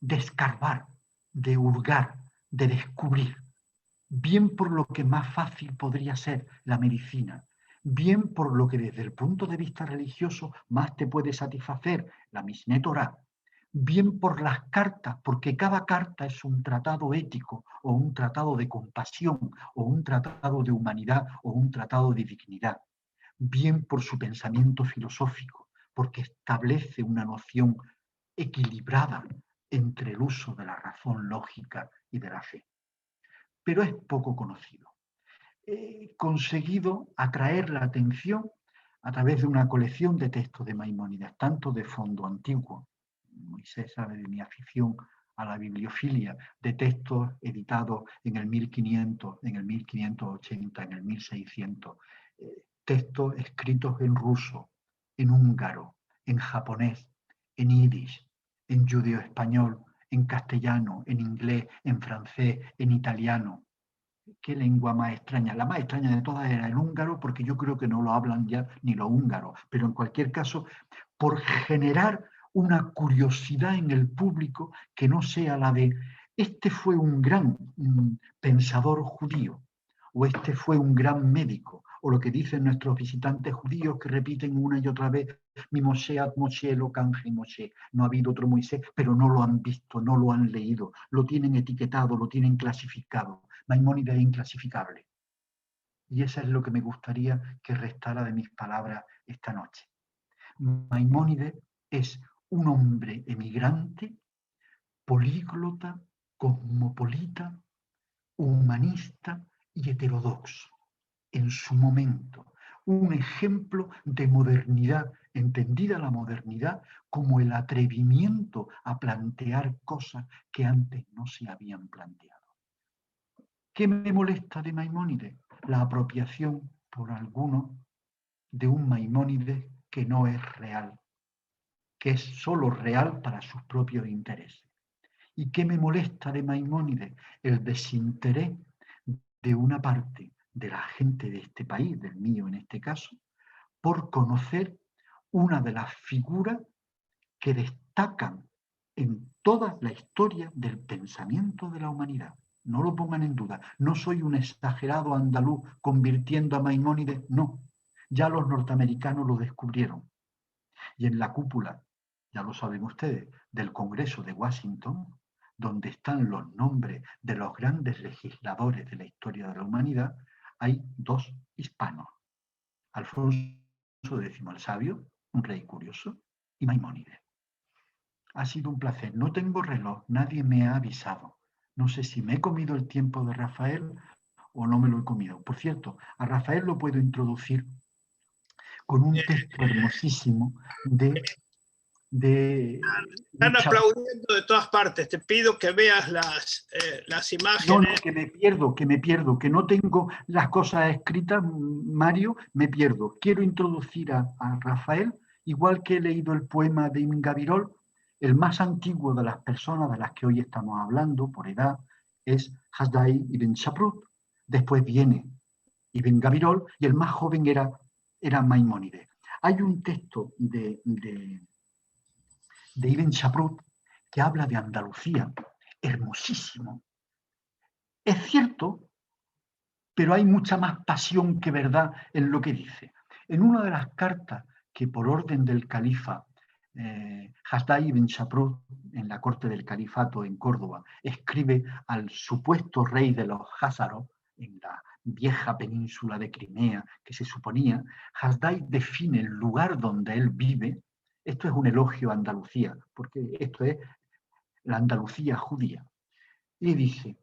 escarbar, de hurgar, de descubrir, bien por lo que más fácil podría ser la medicina, bien por lo que desde el punto de vista religioso más te puede satisfacer la Mishneh Torah, bien por las cartas, porque cada carta es un tratado ético o un tratado de compasión o un tratado de humanidad o un tratado de dignidad, bien por su pensamiento filosófico, porque establece una noción equilibrada entre el uso de la razón lógica y de la fe. Pero es poco conocido. He conseguido atraer la atención a través de una colección de textos de Maimónides, tanto de fondo antiguo, Moisés sabe de mi afición a la bibliofilia, de textos editados en el 1500, en el 1580, en el 1600, textos escritos en ruso, en húngaro, en japonés, en yiddish, en judeo-español, en castellano, en inglés, en francés, en italiano. ¿Qué lengua más extraña? La más extraña de todas era el húngaro, porque yo creo que no lo hablan ya ni los húngaros, pero en cualquier caso, por generar una curiosidad en el público que no sea la de este fue un gran pensador judío, o este fue un gran médico, o lo que dicen nuestros visitantes judíos que repiten una y otra vez, mi Moshe ad Moshe lo canje Moshe. No ha habido otro Moisés, pero no lo han visto, no lo han leído, lo tienen etiquetado, lo tienen clasificado. Maimónides es inclasificable. Y eso es lo que me gustaría que restara de mis palabras esta noche. Maimónides es un hombre emigrante, políglota, cosmopolita, humanista y heterodoxo. En su momento, un ejemplo de modernidad, entendida la modernidad como el atrevimiento a plantear cosas que antes no se habían planteado. ¿Qué me molesta de Maimónides? La apropiación por algunos de un Maimónides que no es real, que es solo real para sus propios intereses. ¿Y qué me molesta de Maimónides? El desinterés de una parte de la gente de este país, del mío en este caso, por conocer una de las figuras que destacan en toda la historia del pensamiento de la humanidad. No lo pongan en duda. No soy un exagerado andaluz convirtiendo a Maimónides, no. Ya los norteamericanos lo descubrieron. Y en la cúpula, ya lo saben ustedes, del Congreso de Washington, donde están los nombres de los grandes legisladores de la historia de la humanidad, hay dos hispanos. Alfonso X el Sabio, un rey curioso, y Maimónides. Ha sido un placer. No tengo reloj, nadie me ha avisado. No sé si me he comido el tiempo de Rafael o no me lo he comido. Por cierto, a Rafael lo puedo introducir con un texto hermosísimo Están aplaudiendo de todas partes. Te pido que veas las imágenes. No, que me pierdo, que no tengo las cosas escritas, Mario, me pierdo. Quiero introducir a Rafael, igual que he leído el poema de Ibn Gabirol. El más antiguo de las personas de las que hoy estamos hablando, por edad, es Hasdai ibn Shaprut. Después viene Ibn Gabirol y el más joven era Maimónides. Hay un texto de Ibn Shaprut que habla de Andalucía, hermosísimo. Es cierto, pero hay mucha más pasión que verdad en lo que dice. En una de las cartas que por orden del califa Hasdai ibn Shaprut, en la corte del califato en Córdoba, escribe al supuesto rey de los házaros, en la vieja península de Crimea, que se suponía, Hasdai define el lugar donde él vive. Esto es un elogio a Andalucía, porque esto es la Andalucía judía. Y dice: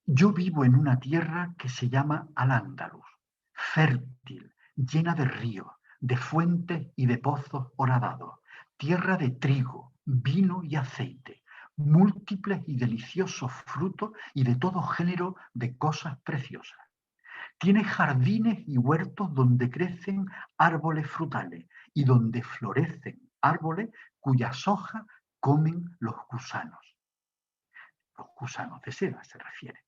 yo vivo en una tierra que se llama Al-Ándalus, fértil, llena de ríos, de fuentes y de pozos horadados, tierra de trigo, vino y aceite, múltiples y deliciosos frutos y de todo género de cosas preciosas. Tiene jardines y huertos donde crecen árboles frutales y donde florecen árboles cuyas hojas comen los gusanos. Los gusanos de seda se refiere.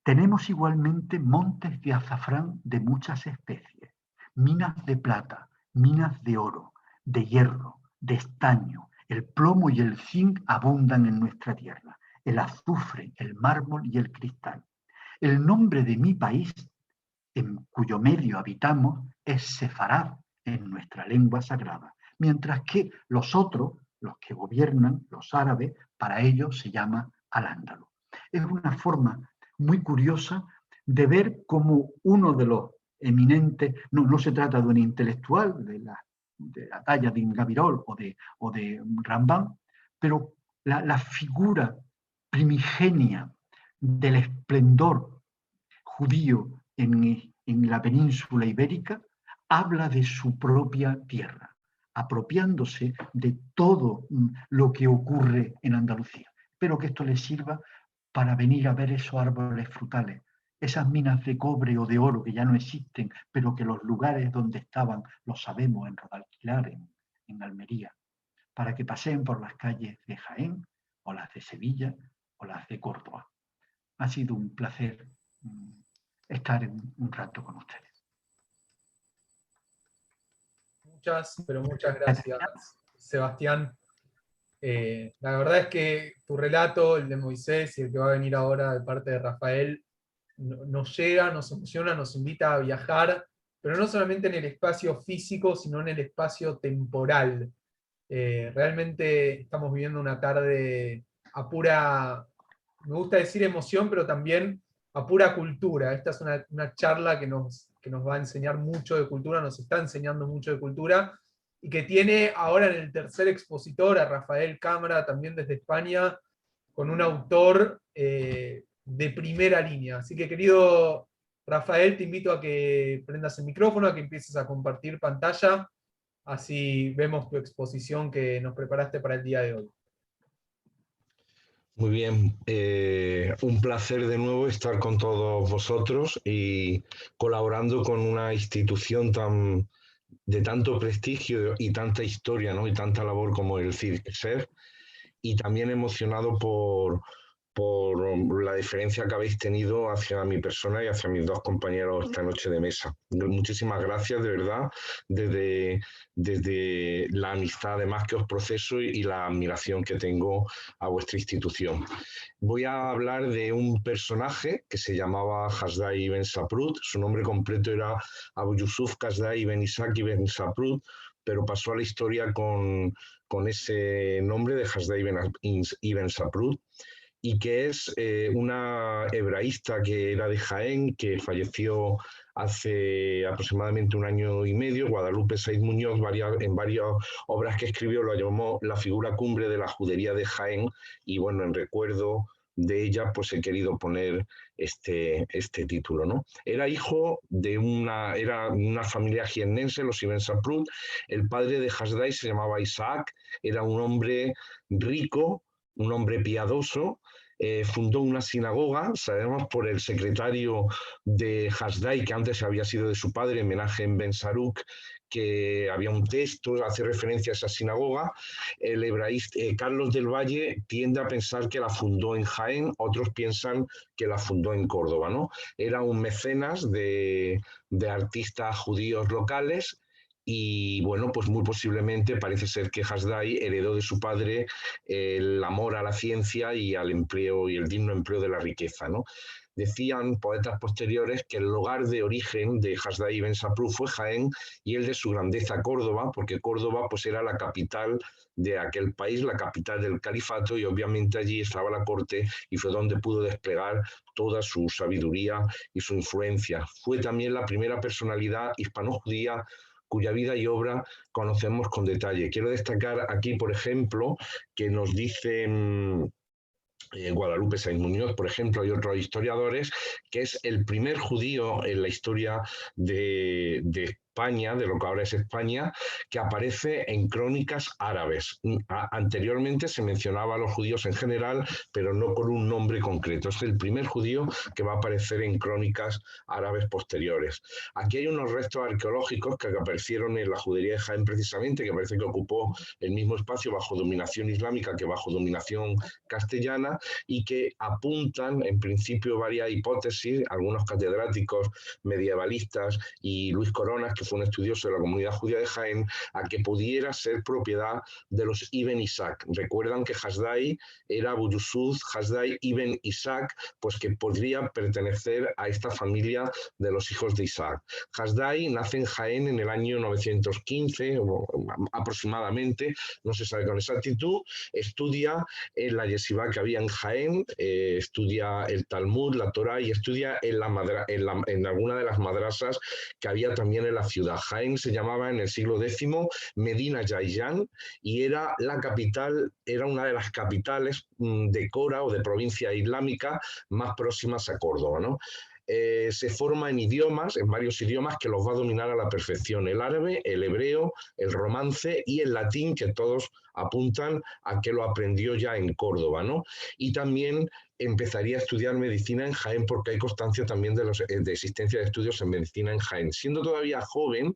Tenemos igualmente montes de azafrán de muchas especies, minas de plata, minas de oro, de hierro, de estaño. El plomo y el zinc abundan en nuestra tierra, el azufre, el mármol y el cristal. El nombre de mi país, en cuyo medio habitamos, es Sefarad, en nuestra lengua sagrada, mientras que los otros, los que gobiernan, los árabes, para ellos se llama Al-Ándalus. Es una forma muy curiosa de ver cómo uno de los eminentes, no se trata de un intelectual de la talla de Ibn Gabirol o de Rambam, pero la figura primigenia del esplendor judío en la península ibérica habla de su propia tierra, apropiándose de todo lo que ocurre en Andalucía. Espero que esto les sirva para venir a ver esos árboles frutales, esas minas de cobre o de oro que ya no existen, pero que los lugares donde estaban los sabemos, en Rodalquilar, en Almería, para que paseen por las calles de Jaén, o las de Sevilla, o las de Córdoba. Ha sido un placer estar un rato con ustedes. Pero muchas gracias, Sebastián. La verdad es que tu relato, el de Moisés y el que va a venir ahora de parte de Rafael, nos llega, nos emociona, nos invita a viajar, pero no solamente en el espacio físico, sino en el espacio temporal. Realmente estamos viviendo una tarde a pura, me gusta decir emoción, pero también a pura cultura. Esta es una charla que nos va a enseñar mucho de cultura, nos está enseñando mucho de cultura, y que tiene ahora en el tercer expositor a Rafael Cámara, también desde España, con un autor de primera línea. Así que, querido Rafael, te invito a que prendas el micrófono, a que empieces a compartir pantalla, así vemos tu exposición que nos preparaste para el día de hoy. Muy bien, un placer de nuevo estar con todos vosotros y colaborando con una institución de tanto prestigio y tanta historia, ¿no? Y tanta labor como el CIRSER, y también emocionado por la deferencia que habéis tenido hacia mi persona y hacia mis dos compañeros esta noche de mesa. Muchísimas gracias, de verdad, desde la amistad además que os proceso y la admiración que tengo a vuestra institución. Voy a hablar de un personaje que se llamaba Hasdai Ibn Saprut. Su nombre completo era Abu Yusuf Hasdai Ibn Isaac Ibn Saprut, pero pasó a la historia con ese nombre de Hasdai Ibn Saprut, y que es una hebraísta que era de Jaén, que falleció hace aproximadamente 1 año y medio. Guadalupe Said Muñoz, en varias obras que escribió, lo llamó la figura cumbre de la judería de Jaén, y bueno, en recuerdo de ella, pues he querido poner este título, ¿no? Era hijo de una familia jiennense, los Ibn Saprut. El padre de Hasdai se llamaba Isaac, era un hombre rico, un hombre piadoso. Fundó una sinagoga, sabemos por el secretario de Hasdai, que antes había sido de su padre, Menachem Ben Saruk, que había un texto, hace referencia a esa sinagoga. El hebraísta Carlos del Valle tiende a pensar que la fundó en Jaén, otros piensan que la fundó en Córdoba, ¿no? Era un mecenas de artistas judíos locales. Y bueno, pues muy posiblemente parece ser que Hasdai heredó de su padre el amor a la ciencia y al empleo y el digno empleo de la riqueza, ¿no? Decían poetas posteriores que el lugar de origen de Hasdai Ibn Saprut fue Jaén, y el de su grandeza Córdoba, porque Córdoba pues era la capital de aquel país, la capital del califato, y obviamente allí estaba la corte y fue donde pudo desplegar toda su sabiduría y su influencia. Fue también la primera personalidad hispano-judía cuya vida y obra conocemos con detalle. Quiero destacar aquí, por ejemplo, que nos dicen Guadalupe Sainz Muñoz, por ejemplo, y otros historiadores, que es el primer judío en la historia de España, de lo que ahora es España, que aparece en crónicas árabes. Anteriormente se mencionaba a los judíos en general, pero no con un nombre concreto. Es el primer judío que va a aparecer en crónicas árabes posteriores. Aquí hay unos restos arqueológicos que aparecieron en la judería de Jaén precisamente, que parece que ocupó el mismo espacio bajo dominación islámica que bajo dominación castellana, y que apuntan en principio varias hipótesis, algunos catedráticos medievalistas y Luis Coronas, que fue un estudioso de la comunidad judía de Jaén, a que pudiera ser propiedad de los Ibn Isaac. Recuerdan que Hasdai era Abu Yusuf Hasdai Ibn Isaac, pues que podría pertenecer a esta familia de los hijos de Isaac. Hasdai nace en Jaén en el año 915 aproximadamente, no se sabe con exactitud. Estudia en la yeshiva que había en Jaén, estudia el Talmud, la Torá, y estudia en alguna de las madrasas que había también en la ciudad. Jaén se llamaba en el siglo X Medina Yaiyán, y era la capital, era una de las capitales de Cora o de provincia islámica más próximas a Córdoba, ¿no? Se forma en varios idiomas que los va a dominar a la perfección: el árabe, el hebreo, el romance y el latín, que todos apuntan a que lo aprendió ya en Córdoba, ¿no? Y también empezaría a estudiar medicina en Jaén, porque hay constancia también de existencia de estudios en medicina en Jaén. Siendo todavía joven,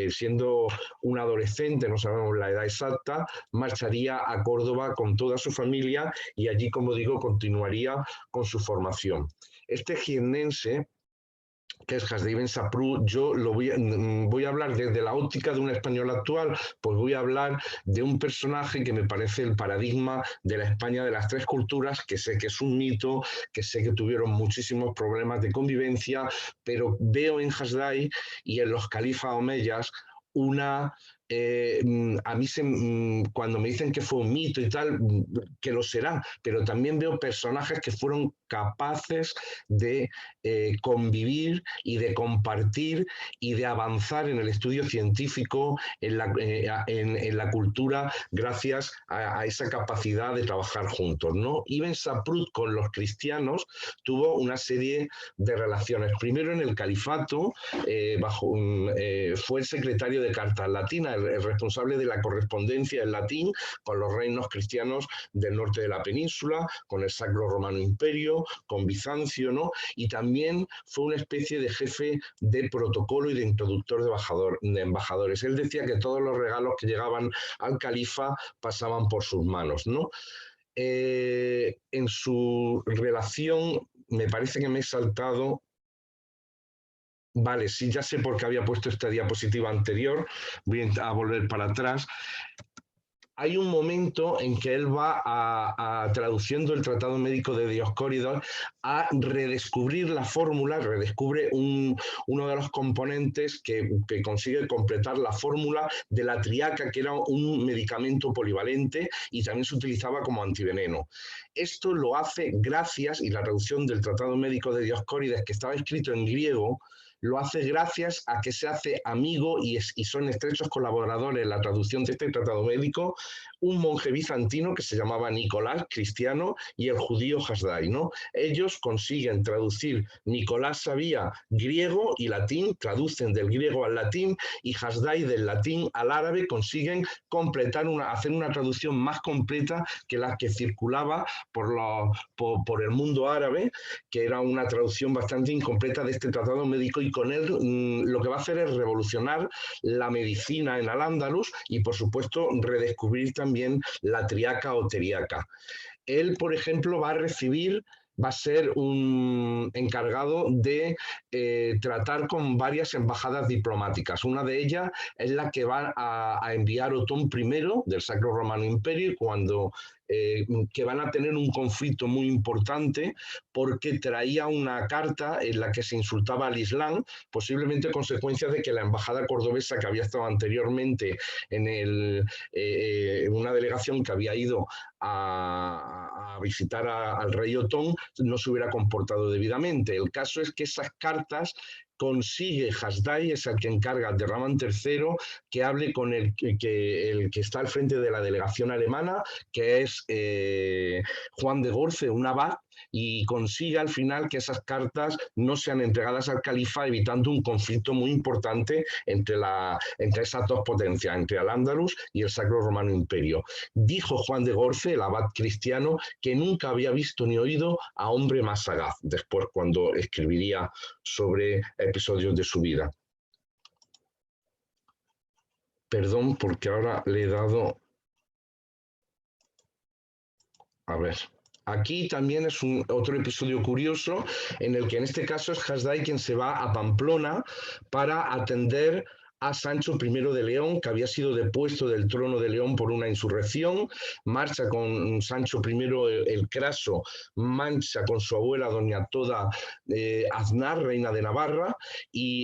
siendo un adolescente, no sabemos la edad exacta, marcharía a Córdoba con toda su familia y allí, como digo, continuaría con su formación. Este jiennense, que es Hasdai Ibn Saprut, yo voy a hablar desde la óptica de un español actual, pues voy a hablar de un personaje que me parece el paradigma de la España de las tres culturas, que sé que es un mito, que sé que tuvieron muchísimos problemas de convivencia, pero veo en Hasdai y en los califas omeyas una a mí cuando me dicen que fue un mito y tal, que lo será, pero también veo personajes que fueron capaces de convivir y de compartir y de avanzar en el estudio científico, en la cultura, gracias a esa capacidad de trabajar juntos, ¿no? Ibn Saprut con los cristianos tuvo una serie de relaciones. Primero en el califato, fue el secretario de Cartas Latinas, el responsable de la correspondencia en latín con los reinos cristianos del norte de la península, con el Sacro Romano Imperio, con Bizancio, ¿no? Y también fue una especie de jefe de protocolo y de introductor de embajadores. Él decía que todos los regalos que llegaban al califa pasaban por sus manos, ¿no? En su relación, me parece que me he saltado. Vale, sí, ya sé por qué había puesto esta diapositiva anterior. Voy a volver para atrás. Hay un momento en que él va traduciendo el Tratado Médico de Dioscórides a redescubrir la fórmula, redescubre uno de los componentes que consigue completar la fórmula de la triaca, que era un medicamento polivalente y también se utilizaba como antiveneno. Esto lo hace gracias, y la traducción del Tratado Médico de Dioscórides, que estaba escrito en griego, lo hace gracias a que se hace amigo y son estrechos colaboradores en la traducción de este tratado médico un monje bizantino que se llamaba Nicolás, cristiano, y el judío Hasdai, ¿no? Ellos consiguen traducir, Nicolás sabía griego y latín, traducen del griego al latín, y Hasdai del latín al árabe consiguen completar hacer una traducción más completa que la que circulaba por el mundo árabe, que era una traducción bastante incompleta de este tratado médico, y con él lo que va a hacer es revolucionar la medicina en Al-Ándalus y, por supuesto, redescubrir también la triaca o teriaca. Él, por ejemplo, va a ser un encargado de tratar con varias embajadas diplomáticas. Una de ellas es la que va a enviar Otón I del Sacro Romano Imperio, que van a tener un conflicto muy importante porque traía una carta en la que se insultaba al Islam, posiblemente consecuencia de que la embajada cordobesa, que había estado anteriormente en una delegación que había ido a visitar al rey Otón, no se hubiera comportado debidamente. El caso es que esas cartas consigue Hasdai, es el que encarga de Ramán III, que hable con el que está al frente de la delegación alemana, que es Juan de Gorce, un abad, y consigue al final que esas cartas no sean entregadas al califa, evitando un conflicto muy importante entre esas dos potencias, entre Al-Ándalus y el Sacro Romano Imperio. Dijo Juan de Gorce, el abad cristiano, que nunca había visto ni oído a hombre más sagaz, después cuando escribiría sobre episodios de su vida. Perdón, porque ahora le he dado... A ver... Aquí también es otro episodio curioso en el que en este caso es Hasdai quien se va a Pamplona para atender a Sancho I de León, que había sido depuesto del trono de León por una insurrección. Marcha con Sancho I el Craso, marcha con su abuela doña Toda Aznar, reina de Navarra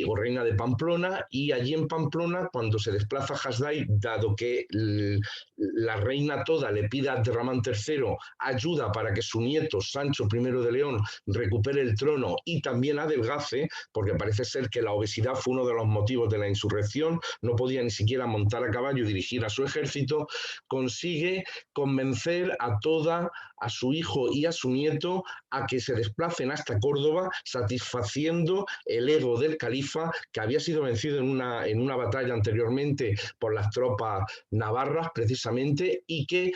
o reina de Pamplona, y allí en Pamplona, cuando se desplaza Hasdai, dado que la reina Toda le pide a Ramán III ayuda para que su nieto Sancho I de León recupere el trono y también adelgace, porque parece ser que la obesidad fue uno de los motivos de la insurrección, no podía ni siquiera montar a caballo y dirigir a su ejército, consigue convencer a Toda, a su hijo y a su nieto a que se desplacen hasta Córdoba, satisfaciendo el ego del califa, que había sido vencido en una batalla anteriormente por las tropas navarras precisamente, y que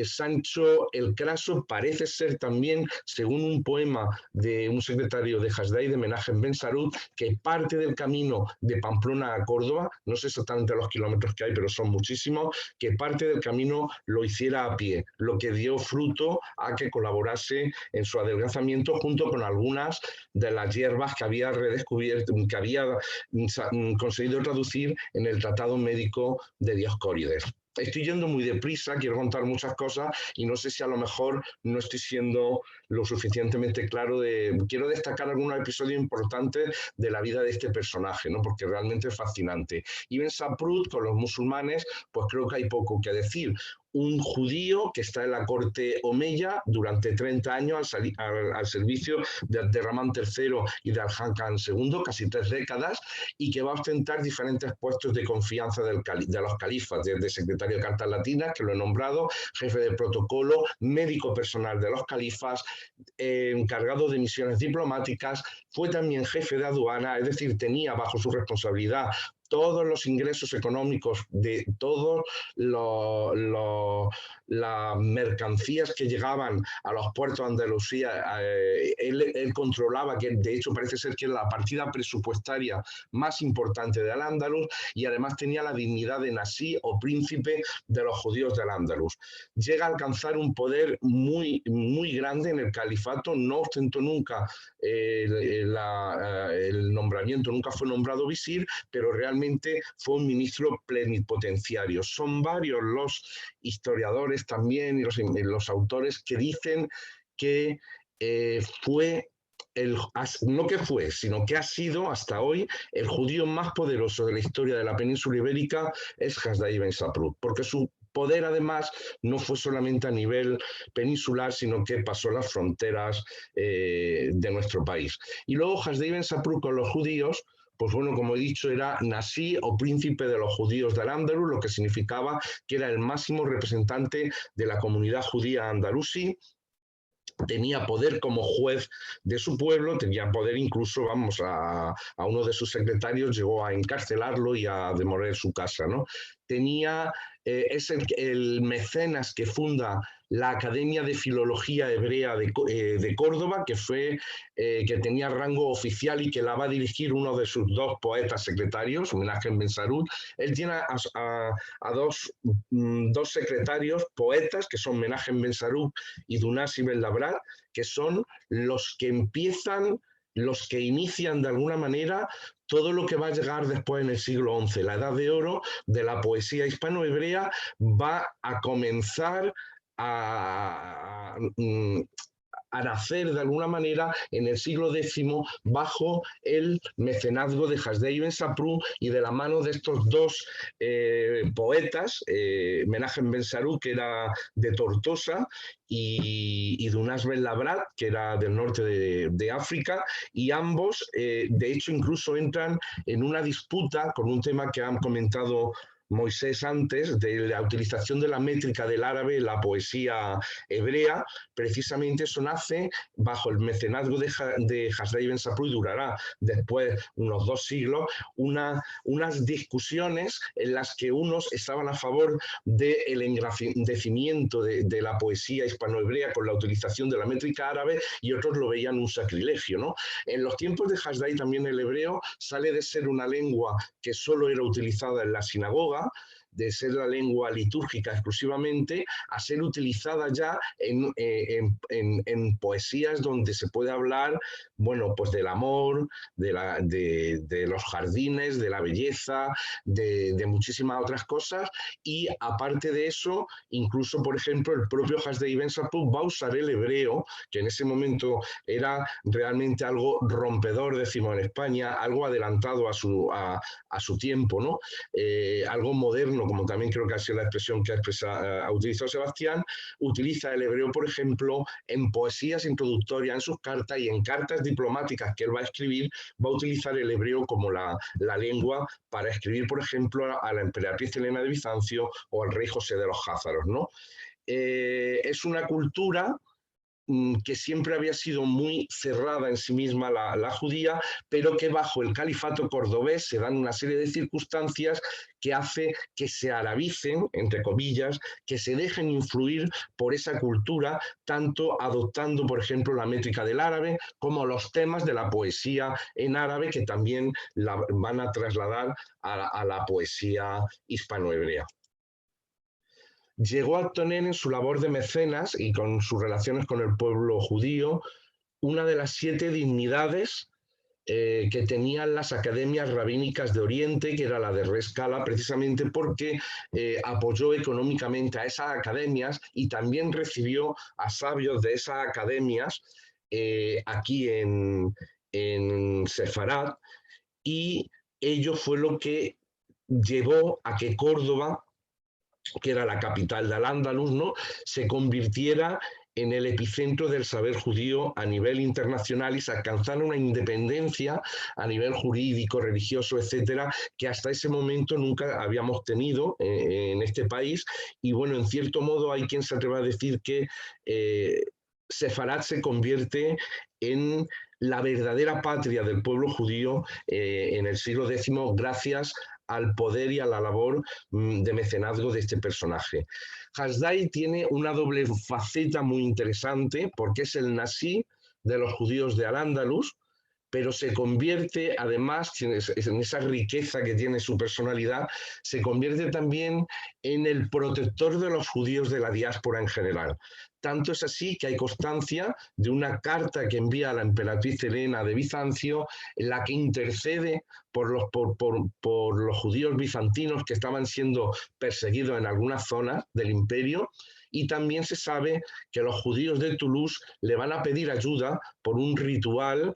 Sancho el Craso parece ser también, según un poema de un secretario de Hasdai, de Menahem Ben Sarut, que parte del camino de Pamplona a Córdoba, no sé exactamente los kilómetros que hay, pero son muchísimos, que parte del camino lo hiciera a pie, lo que dio fruto a que colaborase en su adelgazamiento junto con algunas de las hierbas que había redescubierto, que había conseguido traducir en el Tratado Médico de Dioscórides. estoy yendo muy deprisa, quiero contar muchas cosas y no sé si a lo mejor no estoy siendo lo suficientemente claro. Quiero destacar algunos episodios importantes de la vida de este personaje, ¿no? Porque realmente es fascinante. Ibn Saprut, con los musulmanes, pues creo que hay poco que decir. Un judío que está en la corte omeya durante 30 años al servicio de Abderramán III y de Al-Hakam II, casi 3 décadas, y que va a ostentar diferentes puestos de confianza de los califas, desde secretario de Cartas Latinas, que lo he nombrado, jefe de protocolo, médico personal de los califas, encargado de misiones diplomáticas, fue también jefe de aduana, es decir, tenía bajo su responsabilidad todos los ingresos económicos de todas las mercancías que llegaban a los puertos de Andalucía. Él controlaba, que de hecho parece ser que era la partida presupuestaria más importante de Al-Ándalus, y además tenía la dignidad de Nasí o príncipe de los judíos del Andalus. Llega a alcanzar un poder muy, muy grande en el califato, no ostentó nunca el nombramiento, nunca fue nombrado visir, pero realmente fue un ministro plenipotenciario. Son varios los historiadores también y los autores que dicen que no que fue, sino que ha sido hasta hoy el judío más poderoso de la historia de la península ibérica, es Hasdai ibn Saprut, porque su poder además no fue solamente a nivel peninsular, sino que pasó las fronteras de nuestro país. Y luego Hasdai ibn Saprut con los judíos, pues bueno, como he dicho, era Nasí o príncipe de los judíos de Al-Ándalus, lo que significaba que era el máximo representante de la comunidad judía andalusí. Tenía poder como juez de su pueblo, tenía poder incluso, vamos, a uno de sus secretarios llegó a encarcelarlo y a demoler su casa, ¿no? Es el mecenas que funda la Academia de Filología Hebrea de Córdoba, que tenía rango oficial y que la va a dirigir uno de sus 2 poetas secretarios, Menachem Ben Sarut. Él tiene a dos secretarios poetas, que son Menachem Ben Sarut y Dunasi Ben Labrat, que son los que inician de alguna manera todo lo que va a llegar después en el siglo XI. La Edad de Oro de la poesía hispano-hebrea va a comenzar a nacer de alguna manera en el siglo X bajo el mecenazgo de Hasdai ibn Saprut y de la mano de estos 2 poetas, Menachem Ben Sarut, que era de Tortosa, y Dunas Ben Labrat, que era del norte de África, y ambos, de hecho, incluso entran en una disputa con un tema que han comentado Moisés antes, de la utilización de la métrica del árabe en la poesía hebrea. Precisamente eso nace bajo el mecenazgo de Hasdai ibn Saprut, y durará después unos 2 siglos, unas discusiones en las que unos estaban a favor del engrandecimiento de la poesía hispanohebrea con la utilización de la métrica árabe, y otros lo veían un sacrilegio, ¿no? En los tiempos de Hasdai también el hebreo sale de ser una lengua que solo era utilizada en la sinagoga, de ser la lengua litúrgica exclusivamente, a ser utilizada ya en poesías donde se puede hablar, bueno, pues del amor, de los jardines, de la belleza, de muchísimas otras cosas. Y aparte de eso, incluso, por ejemplo, el propio Hasdai ibn Saprut va a usar el hebreo, que en ese momento era realmente algo rompedor, decimos en España, algo adelantado a su tiempo, ¿no? Algo moderno, como también creo que ha sido la expresión que ha utilizado Sebastián. Utiliza el hebreo, por ejemplo, en poesías introductorias, en sus cartas y en cartas diplomáticas que él va a escribir, va a utilizar el hebreo como la lengua para escribir, por ejemplo, a la emperatriz Helena de Bizancio o al rey José de los Jázaros, ¿no? Es una cultura que siempre había sido muy cerrada en sí misma la judía, pero que bajo el califato cordobés se dan una serie de circunstancias que hace que se arabicen, entre comillas, que se dejen influir por esa cultura, tanto adoptando, por ejemplo, la métrica del árabe, como los temas de la poesía en árabe, que también la van a trasladar a la poesía hispanohebrea. Llegó a tener en su labor de mecenas y con sus relaciones con el pueblo judío una de las 7 dignidades que tenían las academias rabínicas de Oriente, que era la de Rescala, precisamente porque apoyó económicamente a esas academias y también recibió a sabios de esas academias aquí en Sefarad, y ello fue lo que llevó a que Córdoba, que era la capital de Al-Ándalus, ¿no?, se convirtiera en el epicentro del saber judío a nivel internacional y se alcanzara una independencia a nivel jurídico, religioso, etcétera, que hasta ese momento nunca habíamos tenido en este país. Y bueno, en cierto modo hay quien se atreva a decir que Sefarad se convierte en la verdadera patria del pueblo judío en el siglo X, gracias al poder y a la labor de mecenazgo de este personaje. Hasdai tiene una doble faceta muy interesante, porque es el Nasí de los judíos de Al-Ándalus, pero se convierte, además, en esa riqueza que tiene su personalidad, se convierte también en el protector de los judíos de la diáspora en general. Tanto es así que hay constancia de una carta que envía a la emperatriz Helena de Bizancio, en la que intercede por los judíos bizantinos que estaban siendo perseguidos en algunas zonas del imperio, y también se sabe que los judíos de Toulouse le van a pedir ayuda por un ritual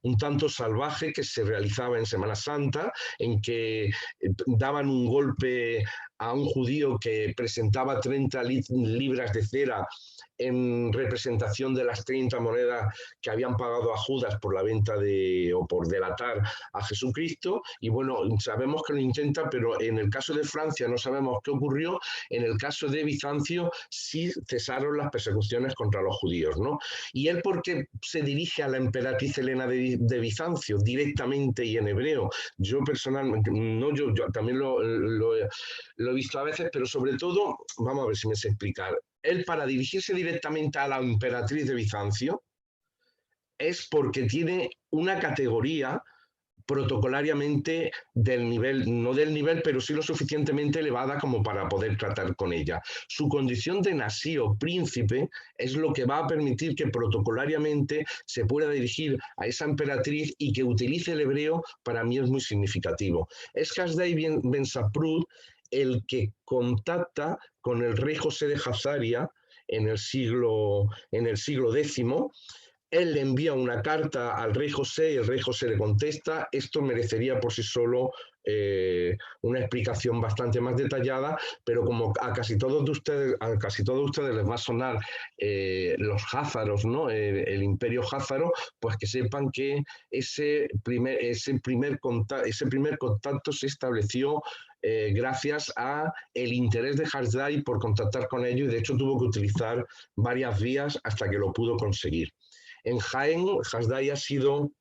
un tanto salvaje que se realizaba en Semana Santa, en que daban un golpe a un judío que presentaba 30 libras de cera en representación de las 30 monedas que habían pagado a Judas por la venta o por delatar a Jesucristo. Y bueno, sabemos que lo intenta, pero en el caso de Francia no sabemos qué ocurrió. En el caso de Bizancio sí cesaron las persecuciones contra los judíos, ¿no? ¿Y él por qué se dirige a la emperatriz Helena de Bizancio directamente y en hebreo? Yo personalmente, no, yo también lo he visto a veces, pero sobre todo, vamos a ver si me sé explicar. Él, para dirigirse directamente a la emperatriz de Bizancio, es porque tiene una categoría protocolariamente del nivel, no del nivel, pero sí lo suficientemente elevada como para poder tratar con ella. Su condición de nasí o príncipe es lo que va a permitir que protocolariamente se pueda dirigir a esa emperatriz y que utilice el hebreo. Para mí es muy significativo. Es Hasdai ben Saprut el que contacta con el rey José de Jazaria en el siglo X. Él le envía una carta al rey José y el rey José le contesta. Esto merecería por sí solo una explicación bastante más detallada, pero como a casi todos ustedes les va a sonar los házaros, ¿no? El imperio házaro, pues que sepan que ese primer contacto se estableció gracias a el interés de Hasdai por contactar con ellos, y de hecho tuvo que utilizar varias vías hasta que lo pudo conseguir. En Jaén, Hasdai ha sido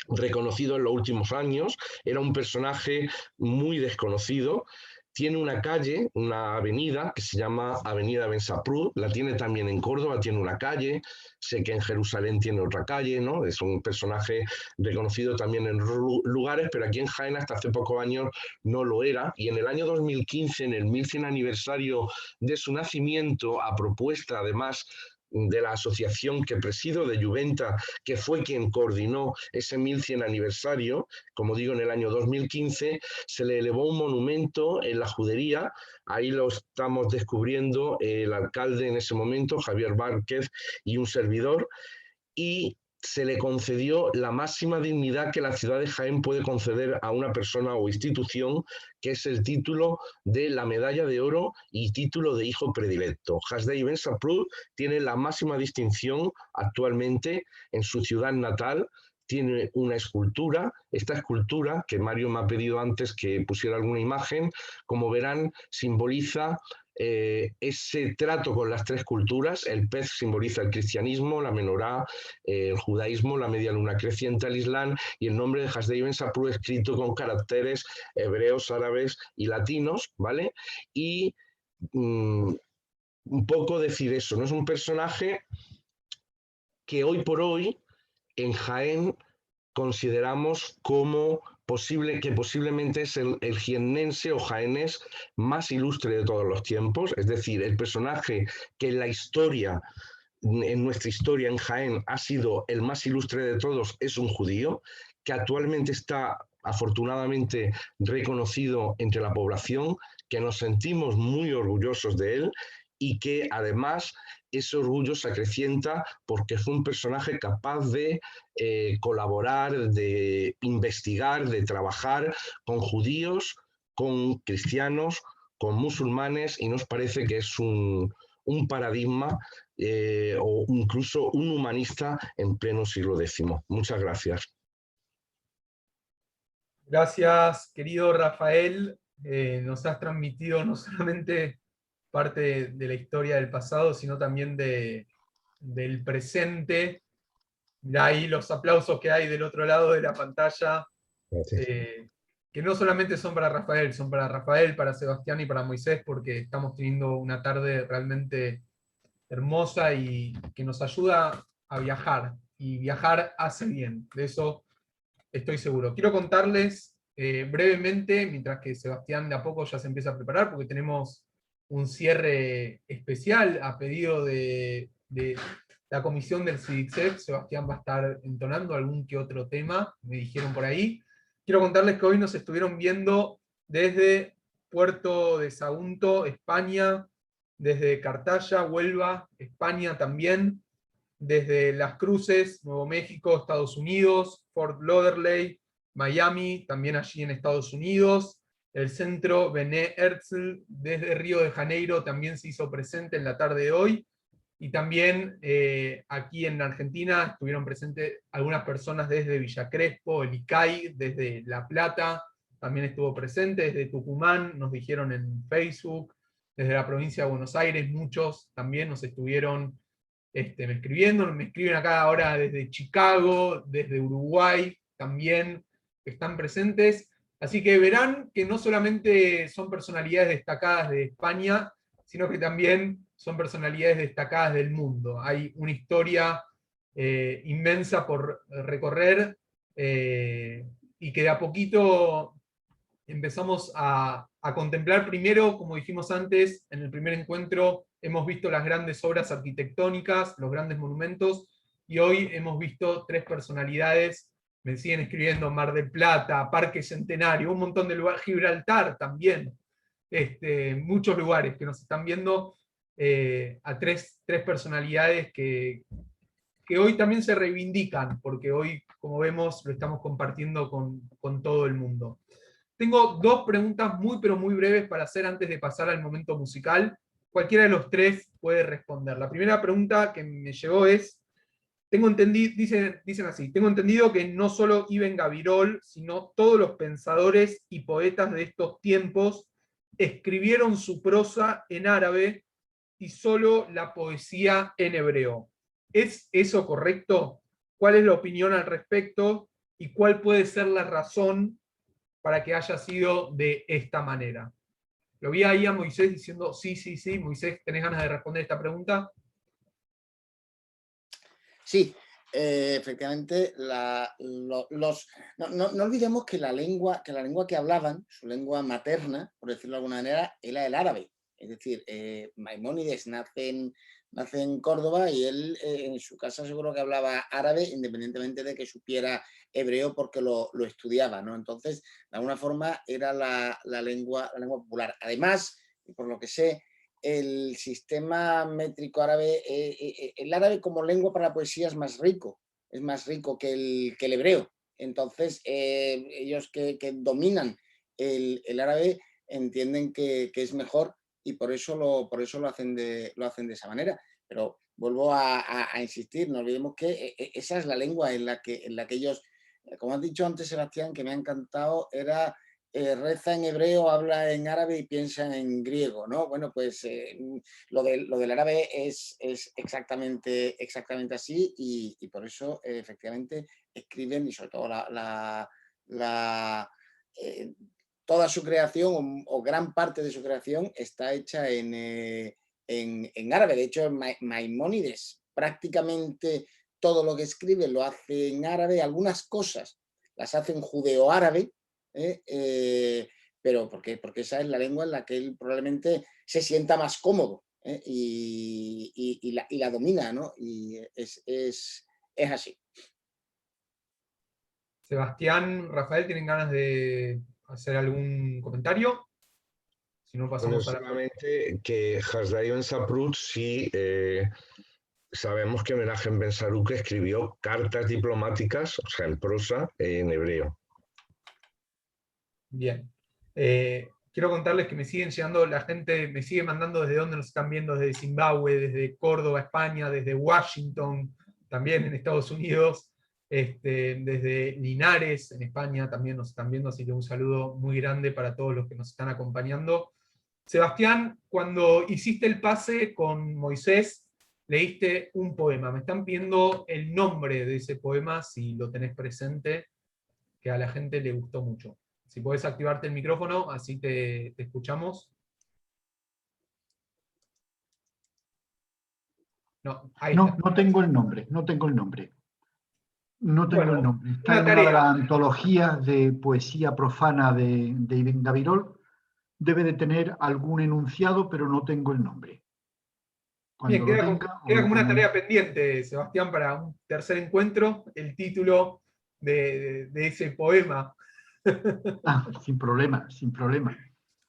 reconocido en los últimos años, era un personaje muy desconocido. Tiene una calle, una avenida que se llama Avenida Ben Saprut, la tiene también en Córdoba, tiene una calle, sé que en Jerusalén tiene otra calle, ¿no? Es un personaje reconocido también en lugares, pero aquí en Jaén hasta hace pocos años no lo era, y en el año 2015, en el 1100 aniversario de su nacimiento, a propuesta además de la asociación que presido, de Juventa, que fue quien coordinó ese 1100 aniversario, como digo, en el año 2015, se le elevó un monumento en la Judería. Ahí lo estamos descubriendo el alcalde en ese momento, Javier Várquez, y un servidor, y se le concedió la máxima dignidad que la ciudad de Jaén puede conceder a una persona o institución, que es el título de la medalla de oro y título de hijo predilecto. Hasdai ben Saprut tiene la máxima distinción actualmente en su ciudad natal. Tiene una escultura, esta escultura, que Mario me ha pedido antes que pusiera alguna imagen, como verán, simboliza ese trato con las tres culturas. El pez simboliza el cristianismo, la menorá, el judaísmo, la media luna creciente, el islam, y el nombre de Hasdai ben Saprut escrito con caracteres hebreos, árabes y latinos, ¿vale? Y un poco decir eso, ¿no? Es un personaje que hoy por hoy en Jaén consideramos como posiblemente es el jiennense o jaenés más ilustre de todos los tiempos, es decir, el personaje que en la historia en nuestra historia en Jaén ha sido el más ilustre de todos, es un judío, que actualmente está afortunadamente reconocido entre la población, que nos sentimos muy orgullosos de él y que además ese orgullo se acrecienta porque fue un personaje capaz de colaborar, de investigar, de trabajar con judíos, con cristianos, con musulmanes, y nos parece que es un paradigma o incluso un humanista en pleno siglo X. Muchas gracias. Gracias, querido Rafael. Nos has transmitido no solamente parte de la historia del pasado, sino también del presente. Mirá ahí los aplausos que hay del otro lado de la pantalla, Gracias. que no solamente son para Rafael, para Sebastián y para Moisés, porque estamos teniendo una tarde realmente hermosa y que nos ayuda a viajar. Y viajar hace bien, de eso estoy seguro. Quiero contarles brevemente, mientras que Sebastián de a poco ya se empieza a preparar, porque tenemos un cierre especial a pedido de la comisión del CIDICSEF. Sebastián va a estar entonando algún que otro tema, me dijeron por ahí. Quiero contarles que hoy nos estuvieron viendo desde Puerto de Sagunto, España, desde Cartaya, Huelva, España también, desde Las Cruces, Nuevo México, Estados Unidos, Fort Lauderdale, Miami, también allí en Estados Unidos, el centro Bené Herzl desde Río de Janeiro también se hizo presente en la tarde de hoy, y también aquí en Argentina estuvieron presentes algunas personas desde Villa Crespo, el ICAI, desde La Plata, también estuvo presente, desde Tucumán, nos dijeron en Facebook, desde la provincia de Buenos Aires, muchos también nos estuvieron me escriben acá ahora desde Chicago, desde Uruguay, también están presentes. Así que verán que no solamente son personalidades destacadas de España, sino que también son personalidades destacadas del mundo. Hay una historia inmensa por recorrer y que de a poquito empezamos a contemplar. Primero, como dijimos antes, en el primer encuentro hemos visto las grandes obras arquitectónicas, los grandes monumentos, y hoy hemos visto tres personalidades, me siguen escribiendo, Mar del Plata, Parque Centenario, un montón de lugares, Gibraltar también, muchos lugares que nos están viendo, a tres personalidades que hoy también se reivindican, porque hoy, como vemos, lo estamos compartiendo con todo el mundo. Tengo dos preguntas muy, pero muy breves para hacer antes de pasar al momento musical. Cualquiera de los tres puede responder. La primera pregunta que me llegó es, dicen así, tengo entendido que no solo Ibn Gabirol, sino todos los pensadores y poetas de estos tiempos escribieron su prosa en árabe y solo la poesía en hebreo. ¿Es eso correcto? ¿Cuál es la opinión al respecto? ¿Y cuál puede ser la razón para que haya sido de esta manera? Lo vi ahí a Moisés diciendo, sí. Moisés, ¿tenés ganas de responder esta pregunta? Sí, efectivamente, no olvidemos que la lengua que hablaban, su lengua materna, por decirlo de alguna manera, era el árabe. Es decir, Maimónides nace en Córdoba y él en su casa seguro que hablaba árabe, independientemente de que supiera hebreo porque lo estudiaba, ¿no? Entonces, de alguna forma, era la lengua popular. Además, por lo que sé, el sistema métrico árabe, el árabe como lengua para la poesía es más rico que el hebreo. Entonces, ellos que dominan el árabe entienden que es mejor y por eso lo hacen de esa manera. Pero vuelvo a insistir, no olvidemos que esa es la lengua en la que ellos, como has dicho antes, Sebastián, que me ha encantado, era reza en hebreo, habla en árabe y piensa en griego, ¿no? Bueno, pues lo del árabe es exactamente así y por eso efectivamente escriben, y sobre todo toda su creación o gran parte de su creación está hecha en árabe. De hecho, Maimónides prácticamente todo lo que escribe lo hace en árabe, algunas cosas las hace en judeo-árabe, pero porque esa es la lengua en la que él probablemente se sienta más cómodo, y la domina, ¿no? Y es así. Sebastián, Rafael, ¿tienen ganas de hacer algún comentario? Si no, Bueno, pasamos a la... solamente que Hasdai Ben Saprut sí sabemos que Menachem Ben Saruk escribió cartas diplomáticas, o sea, en prosa, en hebreo. Bien. Quiero contarles que me siguen llegando, la gente me sigue mandando desde donde nos están viendo, desde Zimbabue, desde Córdoba, España, desde Washington, también en Estados Unidos, desde Linares, en España, también nos están viendo, así que un saludo muy grande para todos los que nos están acompañando. Sebastián, cuando hiciste el pase con Moisés, leíste un poema. Me están pidiendo el nombre de ese poema, si lo tenés presente, que a la gente le gustó mucho. Si podés activarte el micrófono, así te escuchamos. No, ahí No, está. no tengo el nombre, no tengo el nombre. No tengo Bueno, el nombre. Está una en una de tarea. las antologías de poesía profana de Ibn Gabirol. Debe de tener algún enunciado, pero no tengo el nombre. Bien, Cuando lo tenga, os queda lo como una tarea comunico. pendiente, Sebastián, para un tercer encuentro, el título de ese poema. Ah, sin problema, sin problema.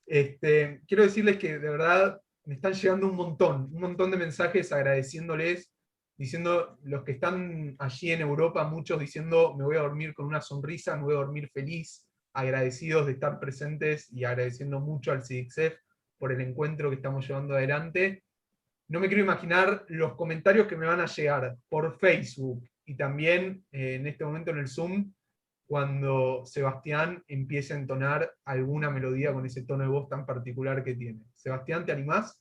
Quiero decirles que de verdad me están llegando un montón de mensajes agradeciéndoles, diciendo los que están allí en Europa, muchos diciendo me voy a dormir con una sonrisa, me voy a dormir feliz, agradecidos de estar presentes y agradeciendo mucho al CIDICSEF por el encuentro que estamos llevando adelante. No me quiero imaginar los comentarios que me van a llegar por Facebook y también en este momento en el Zoom, cuando Sebastián empiece a entonar alguna melodía con ese tono de voz tan particular que tiene. Sebastián, ¿te animás?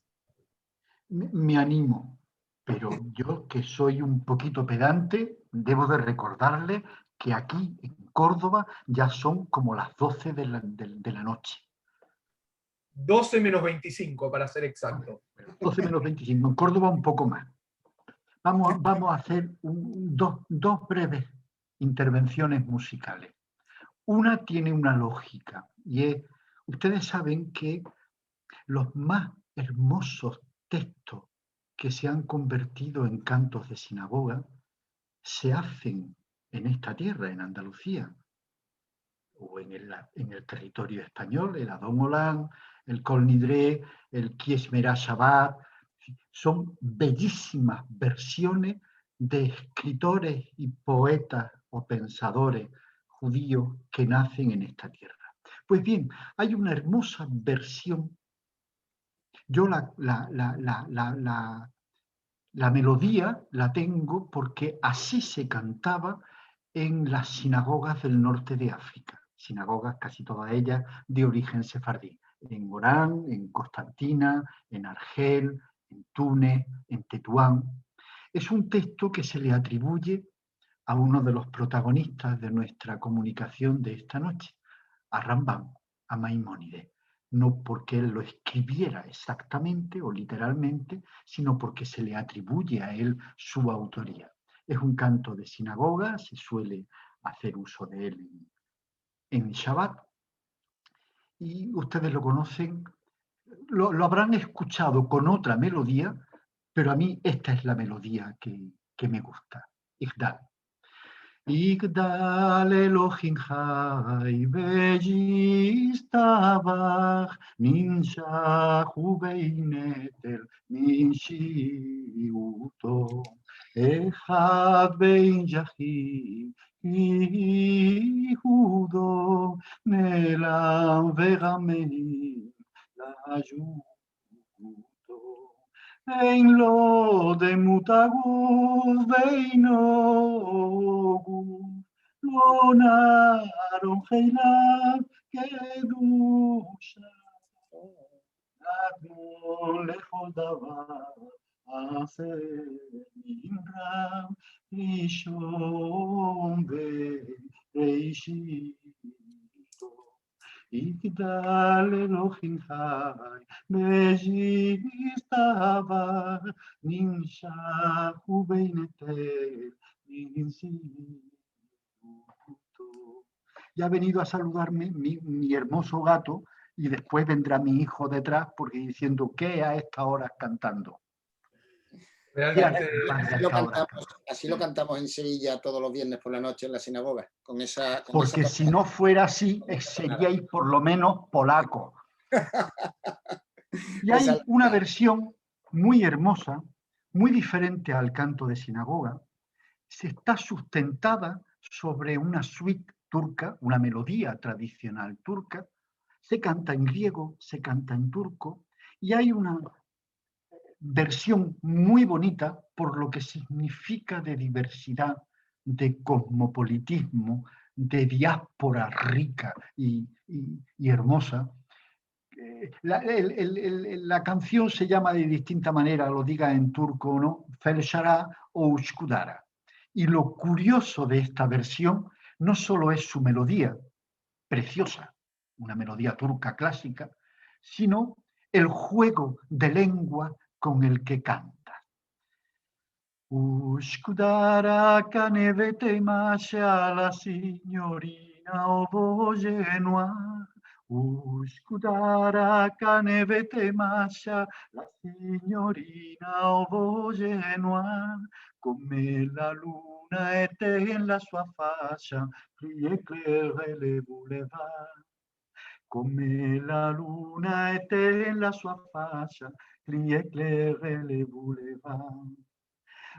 Me animo, pero yo que soy un poquito pedante, debo de recordarle que aquí en Córdoba ya son como las 12 de la noche. 12 menos 25, para ser exacto. 12 menos 25, en Córdoba un poco más. Vamos a hacer dos breves intervenciones musicales. Una tiene una lógica y es, ustedes saben que los más hermosos textos que se han convertido en cantos de sinagoga se hacen en esta tierra, en Andalucía, o en el territorio español, el Adón Olán, el Kol Nidre, el Kiesmerá Shabbat. Son bellísimas versiones de escritores y poetas o pensadores judíos que nacen en esta tierra. Pues bien, hay una hermosa versión. Yo la melodía la tengo porque así se cantaba en las sinagogas del norte de África, sinagogas casi todas ellas de origen sefardí, en Orán, en Constantina, en Argel, en Túnez, en Tetuán. Es un texto que se le atribuye a uno de los protagonistas de nuestra comunicación de esta noche, a Rambam, a Maimónides. No porque él lo escribiera exactamente o literalmente, sino porque se le atribuye a él su autoría. Es un canto de sinagoga, se suele hacer uso de él en Shabbat, y ustedes lo conocen, lo habrán escuchado con otra melodía, pero a mí esta es la melodía que me gusta. Igdal. יגדל אלוהים חי וישתבח, ננשך ובנטל מנשיאותו, אחד בין ג'חים ייחודו, נעלם ורמם להג'ותו. אין לו דמות הגוף ואינו גוף, לא נערום חיליו כקדושה, נתנו לכל דבר עשה נמרם, ראשון בראשיתו. יגדל אלוהים חי וישתבח, נמשך ובנטל מנשיאותו. Ya ha venido a saludarme mi hermoso gato y después vendrá mi hijo detrás porque diciendo, ¿qué a esta hora cantando? Realmente, Así lo cantamos en Sevilla todos los viernes por la noche en la sinagoga. Porque si no fuera así, seríais por lo menos polacos. Y hay una versión muy hermosa, muy diferente al canto de sinagoga. Se está sustentada sobre una suite turca, una melodía tradicional turca. Se canta en griego, se canta en turco, y hay una versión muy bonita por lo que significa de diversidad, de cosmopolitismo, de diáspora rica y hermosa. La canción se llama de distinta manera, lo diga en turco o no, Felshara o Ushkudara. Y lo curioso de esta versión no solo es su melodía, preciosa, una melodía turca clásica, sino el juego de lengua con el que canta. Ushkudara canevete masha la signorina ovogenua. Ushkudara canevete masha la signorina ovogenua. Come la luna è in la sua faccia, plie claire le boulevard. Come la luna è in la sua faccia, plie claire le boulevard.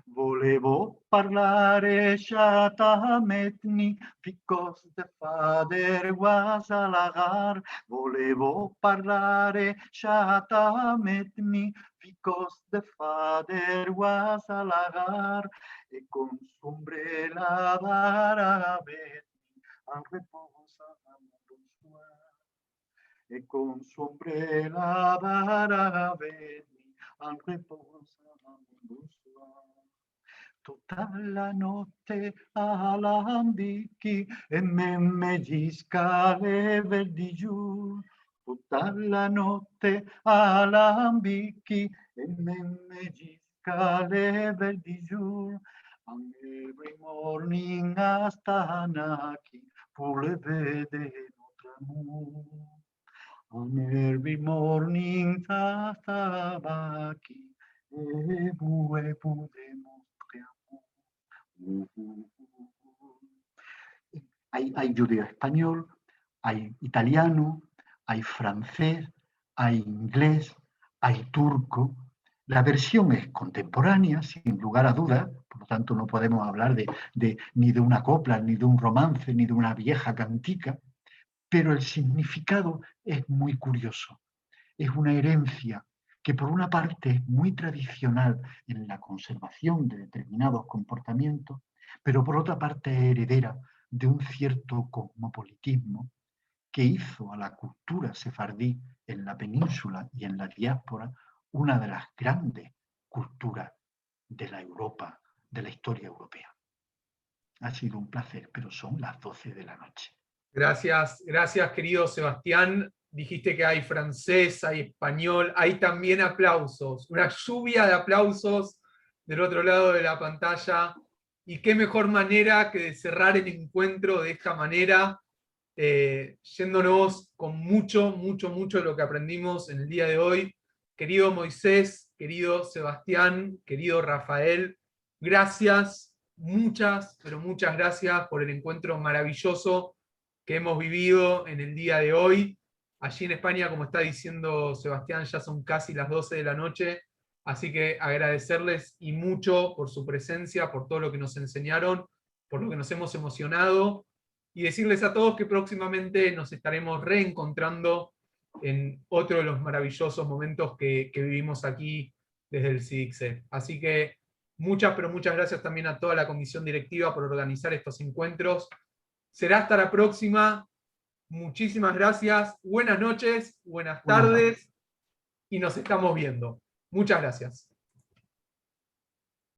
Volevo parlare sciatametni, because the father was a lagar. Volevo parlare sciatametni, because the father was a lagar. E con su ombrella d'aravetni, al reposa e con su ombrella d'aravetni, al reposa tutta la notte all'ambicchi e me meggisca le verdi giù. Tutta la notte all'ambicchi e me meggisca le verdi giù. And every morning hasta Naki pure vede notre amour. And every morning hasta Baki e bue hay judío español, hay italiano, hay francés, hay inglés, hay turco. La versión es contemporánea, sin lugar a dudas, por lo tanto no podemos hablar ni de una copla, ni de un romance, ni de una vieja cantica, pero el significado es muy curioso. Es una herencia que por una parte es muy tradicional en la conservación de determinados comportamientos, pero por otra parte es heredera de un cierto cosmopolitismo que hizo a la cultura sefardí en la península y en la diáspora una de las grandes culturas de la Europa, de la historia europea. Ha sido un placer, pero son las 12 de la noche. gracias, querido Sebastián. Dijiste que hay francés, hay español, hay también aplausos, una lluvia de aplausos del otro lado de la pantalla. Y qué mejor manera que de cerrar el encuentro de esta manera, yéndonos con mucho de lo que aprendimos en el día de hoy. Querido Moisés, querido Sebastián, querido Rafael, gracias, muchas, pero muchas gracias por el encuentro maravilloso que hemos vivido en el día de hoy. Allí en España, como está diciendo Sebastián, ya son casi las 12 de la noche, así que agradecerles y mucho por su presencia, por todo lo que nos enseñaron, por lo que nos hemos emocionado, y decirles a todos que próximamente nos estaremos reencontrando en otro de los maravillosos momentos que vivimos aquí desde el CIDICSE. Así que muchas, pero muchas gracias también a toda la comisión directiva por organizar estos encuentros. Será hasta la próxima. Muchísimas gracias, buenas noches, buenas tardes, y nos estamos viendo. Muchas gracias.